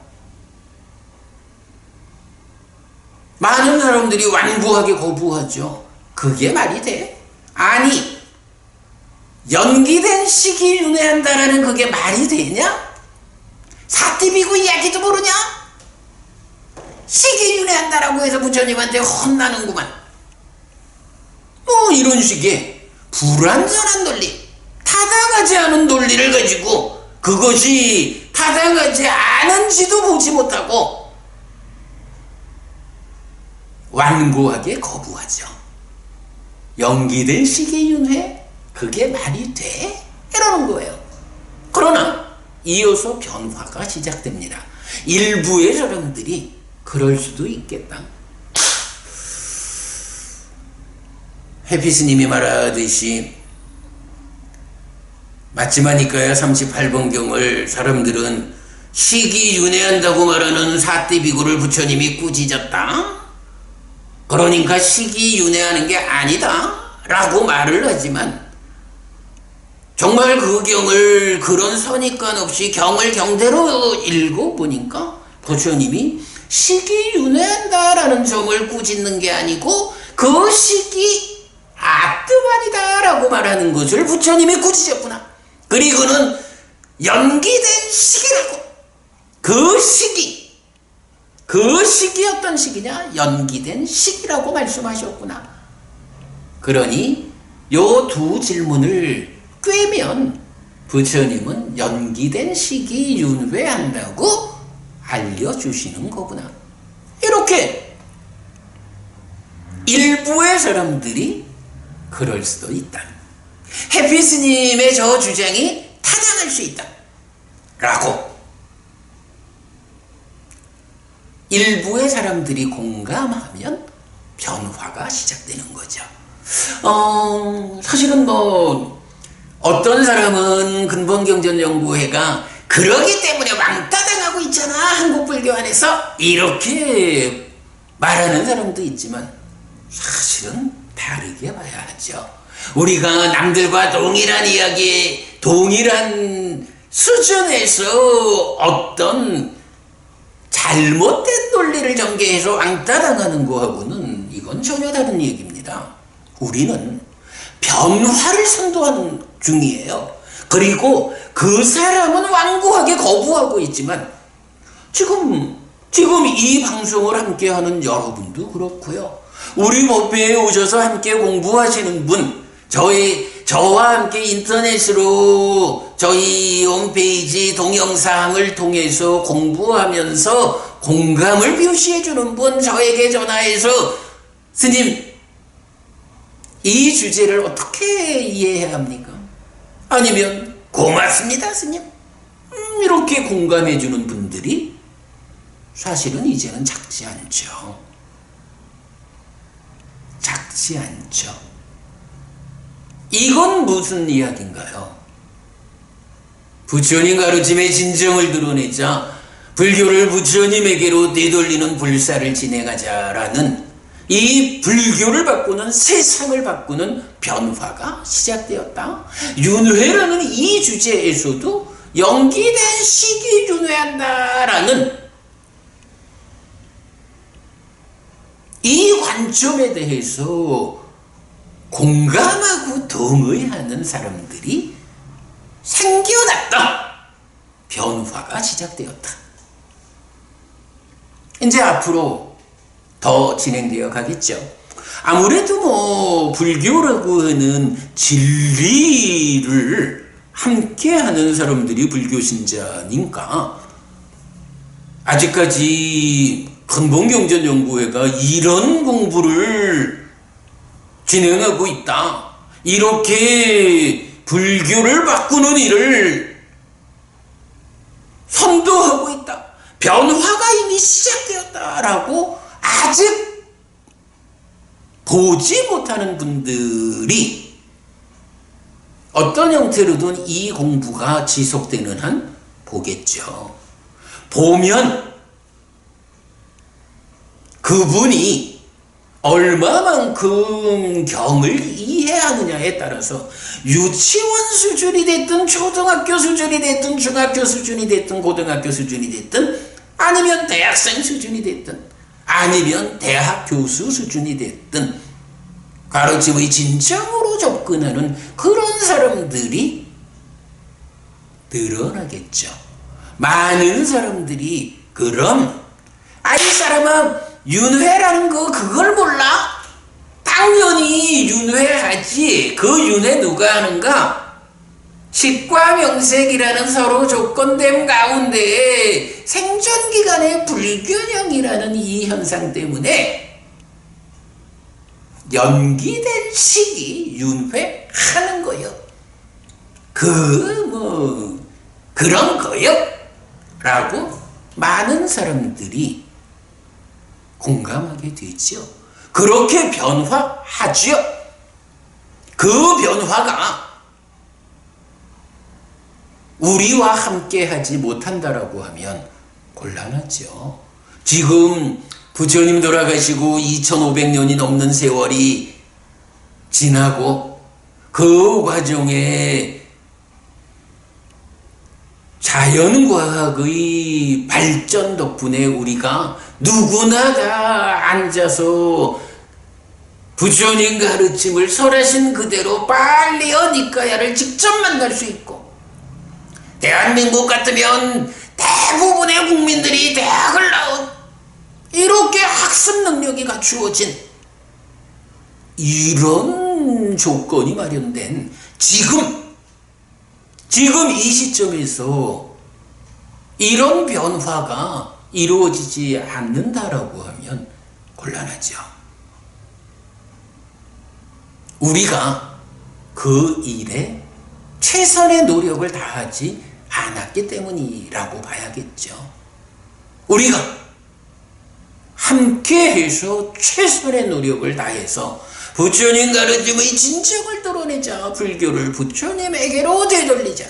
많은 사람들이 완고하게 거부하죠. 그게 말이 돼? 아니, 연기된 시기 윤회한다라는 그게 말이 되냐? 사띠비고 이야기도 모르냐? 시기 윤회한다라고 해서 부처님한테 혼나는구만. 이런 식의 불완전한 논리, 타당하지 않은 논리를 가지고 그것이 타당하지 않은지도 보지 못하고 완고하게 거부하죠. 연기된 시기윤회? 그게 말이 돼? 이러는 거예요. 그러나 이어서 변화가 시작됩니다. 일부의 사람들이 그럴 수도 있겠다. 해피스님이 말하듯이 맞지마니까야 38번경을 사람들은 시기윤회한다고 말하는 사띠비구를 부처님이 꾸짖었다. 그러니까 시기윤회하는 게 아니다 라고 말을 하지만 정말 그 경을 그런 선입관 없이 경을 경대로 읽어보니까 부처님이 식이 윤회한다라는 점을 꾸짖는 게 아니고 그 식이 아뜨만이다라고 말하는 것을 부처님이 꾸짖었구나. 그리고는 연기된 식이라고. 그 식이 어떤 식이냐? 연기된 식이라고 말씀하셨구나. 그러니 요 두 질문을 꿰면 부처님은 연기된 식이 윤회한다고 알려주시는 거구나. 이렇게 일부의 사람들이 그럴 수도 있다. 해피 스님의 저 주장이 타당할 수 있다. 라고 일부의 사람들이 공감하면 변화가 시작되는 거죠. 사실은 어떤 사람은 근본경전연구회가 그러기 때문에 왕따 당하고 있잖아, 한국불교 안에서, 이렇게 말하는 사람도 있지만 사실은 다르게 봐야 하죠. 우리가 남들과 동일한 이야기, 동일한 수준에서 어떤 잘못된 논리를 전개해서 왕따 당하는 거하고는 이건 전혀 다른 얘기입니다. 우리는 변화를 선도하는 중이에요. 그리고 그 사람은 완고하게 거부하고 있지만 지금 이 방송을 함께하는 여러분도 그렇고요. 우리 법회에 오셔서 함께 공부하시는 분, 저와 함께 인터넷으로 저희 홈페이지 동영상을 통해서 공부하면서 공감을 표시해주는 분, 저에게 전화해서 스님, 이 주제를 어떻게 이해해야 합니까? 아니면 고맙습니다 스님, 이렇게 공감해주는 분들이 사실은 이제는 작지 않죠. 작지 않죠. 이건 무슨 이야기인가요? 부처님 가르침의 진정을 드러내자 불교를 부처님에게로 되돌리는 불사를 진행하자라는 이 불교를 바꾸는, 세상을 바꾸는 변화가 시작되었다. 윤회라는 이 주제에서도 연기된 식이 윤회한다라는 이 관점에 대해서 공감하고 동의하는 사람들이 생겨났다. 변화가 시작되었다. 이제 앞으로 더 진행되어 가겠죠. 아무래도 불교라고 하는 진리를 함께 하는 사람들이 불교 신자니까 아직까지 근본경전연구회가 이런 공부를 진행하고 있다, 이렇게 불교를 바꾸는 일을 선도하고 있다, 변화가 이미 시작되었다라고 아직 보지 못하는 분들이 어떤 형태로든 이 공부가 지속되는 한 보겠죠. 보면 그분이 얼마만큼 경을 이해하느냐에 따라서 유치원 수준이 됐든 초등학교 수준이 됐든 중학교 수준이 됐든 고등학교 수준이 됐든 아니면 대학생 수준이 됐든 아니면 대학 교수 수준이 됐든 가르침의 진정으로 접근하는 그런 사람들이 늘어나겠죠. 많은 사람들이 그럼 이 사람은 윤회라는 거 그걸 몰라? 당연히 윤회하지. 그 윤회 누가 하는가? 식과 명색이라는 서로 조건됨 가운데 생존기간의 불균형이라는 이 현상 때문에 연기된 식이 윤회하는 거요. 그런 거요? 라고 많은 사람들이 공감하게 되죠. 그렇게 변화하죠. 그 변화가 우리와 함께 하지 못한다라고 하면 곤란하죠. 지금 부처님 돌아가시고 2500년이 넘는 세월이 지나고 그 과정에 자연과학의 발전 덕분에 우리가 누구나 다 앉아서 부처님 가르침을 설하신 그대로 빨리어 니까야를 직접 만날 수 있고, 대한민국 같으면 대부분의 국민들이 대학을 나온 이렇게 학습 능력이 갖추어진 이런 조건이 마련된 지금 이 시점에서 이런 변화가 이루어지지 않는다라고 하면 곤란하죠. 우리가 그 일에 최선의 노력을 다하지 않았기 때문이라고 봐야겠죠. 우리가 함께해서 최선의 노력을 다해서 부처님 가르침의 진정을 드러내자, 불교를 부처님에게로 되돌리자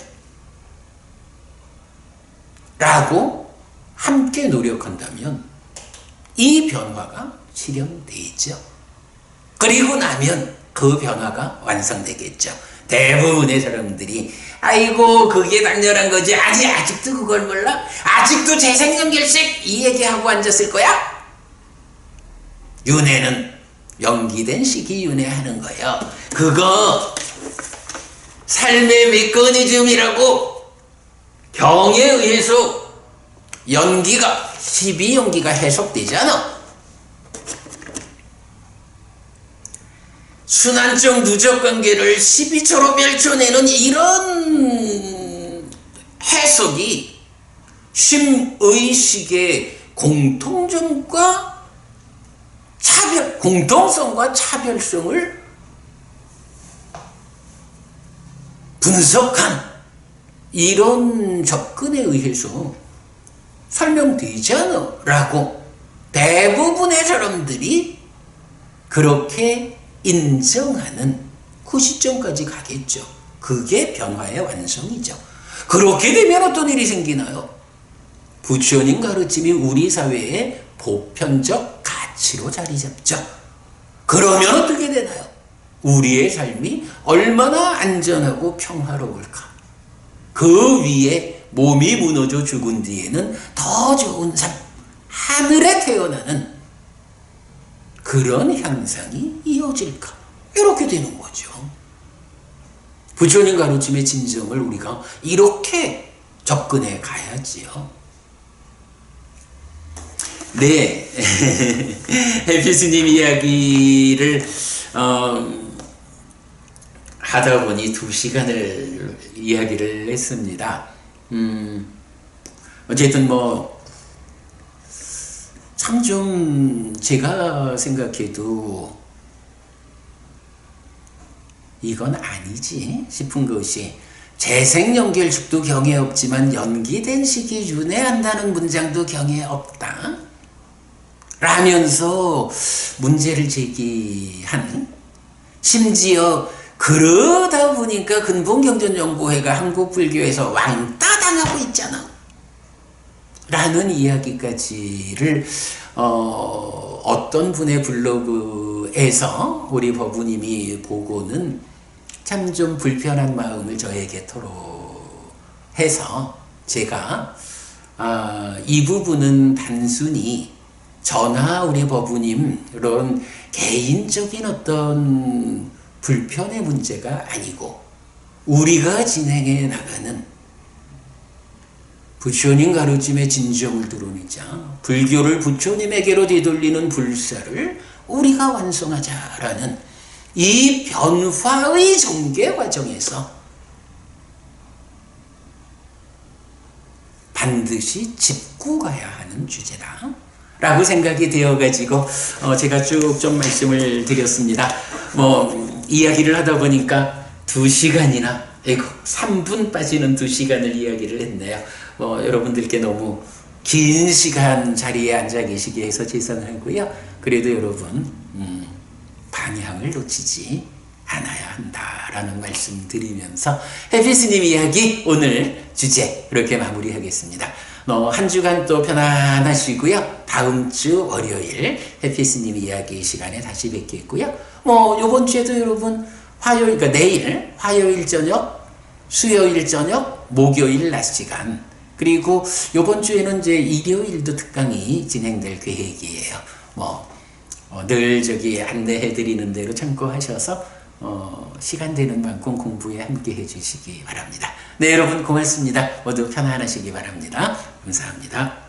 라고 함께 노력한다면 이 변화가 실현되죠. 그리고 나면 그 변화가 완성되겠죠. 대부분의 사람들이 아이고 그게 당연한 거지, 아직도 그걸 몰라? 아직도 재생연결식 이 얘기하고 앉았을 거야? 윤회는 연기된 식이 윤회하는 거예요. 그거 삶의 메커니즘이라고 경에 의해서 연기가 12연기가 해석되잖아. 순환적 누적관계를 12초로 펼쳐내는 이런 해석이 심의식의 공통점과 공통성과 차별성을 분석한 이런 접근에 의해서 설명되잖아 라고 대부분의 사람들이 그렇게 인정하는 그 시점까지 가겠죠. 그게 변화의 완성이죠. 그렇게 되면 어떤 일이 생기나요? 부처님 가르침이 우리 사회의 보편적 가치로 자리 잡죠. 그러면 어떻게 되나요? 우리의 삶이 얼마나 안전하고 평화로울까? 그 위에 몸이 무너져 죽은 뒤에는 더 좋은 삶, 하늘에 태어나는 그런 현상이 이어질까? 이렇게 되는 거죠. 부처님 가르침의 진정을 우리가 이렇게 접근해 가야지요. 네, 해피스님 이야기를 하다 보니 2시간을 이야기를 했습니다. 어쨌든 참 좀 제가 생각해도 이건 아니지 싶은 것이, 재생연결식도 경에 없지만 연기된 식이 윤회한다는 문장도 경에 없다 라면서 문제를 제기한, 심지어 그러다 보니까 근본경전연구회가 한국불교에서 왕따 당하고 있잖아 라는 이야기까지를 어떤 분의 블로그에서 우리 법우님이 보고는 참 좀 불편한 마음을 저에게 토로해서 제가 이 부분은 단순히 저나 우리 법우님 이런 개인적인 어떤 불편의 문제가 아니고 우리가 진행해 나가는 부처님 가르침의 진정을 드러내자, 불교를 부처님에게로 되돌리는 불사를 우리가 완성하자라는 이 변화의 전개 과정에서 반드시 짚고 가야 하는 주제다 라고 생각이 되어가지고 제가 쭉 좀 말씀을 드렸습니다. 이야기를 하다 보니까 2시간이나 3분 빠지는 2시간을 이야기를 했네요. 여러분들께 너무 긴 시간 자리에 앉아 계시게 해서 죄송하고요. 그래도 여러분 방향을 놓치지 않아야 한다라는 말씀 드리면서 해피스님 이야기 오늘 주제 이렇게 마무리하겠습니다. 한 주간 또 편안하시고요. 다음 주 월요일 해피스님 이야기 시간에 다시 뵙겠고요. 요번 주에도 여러분 화요일, 그러니까 내일 화요일 저녁, 수요일 저녁, 목요일 낮 시간 그리고 이번 주에는 이제 일요일도 특강이 진행될 계획이에요. 늘 저기 안내해 드리는 대로 참고하셔서 시간 되는 만큼 공부에 함께 해 주시기 바랍니다. 네, 여러분 고맙습니다. 모두 편안하시기 바랍니다. 감사합니다.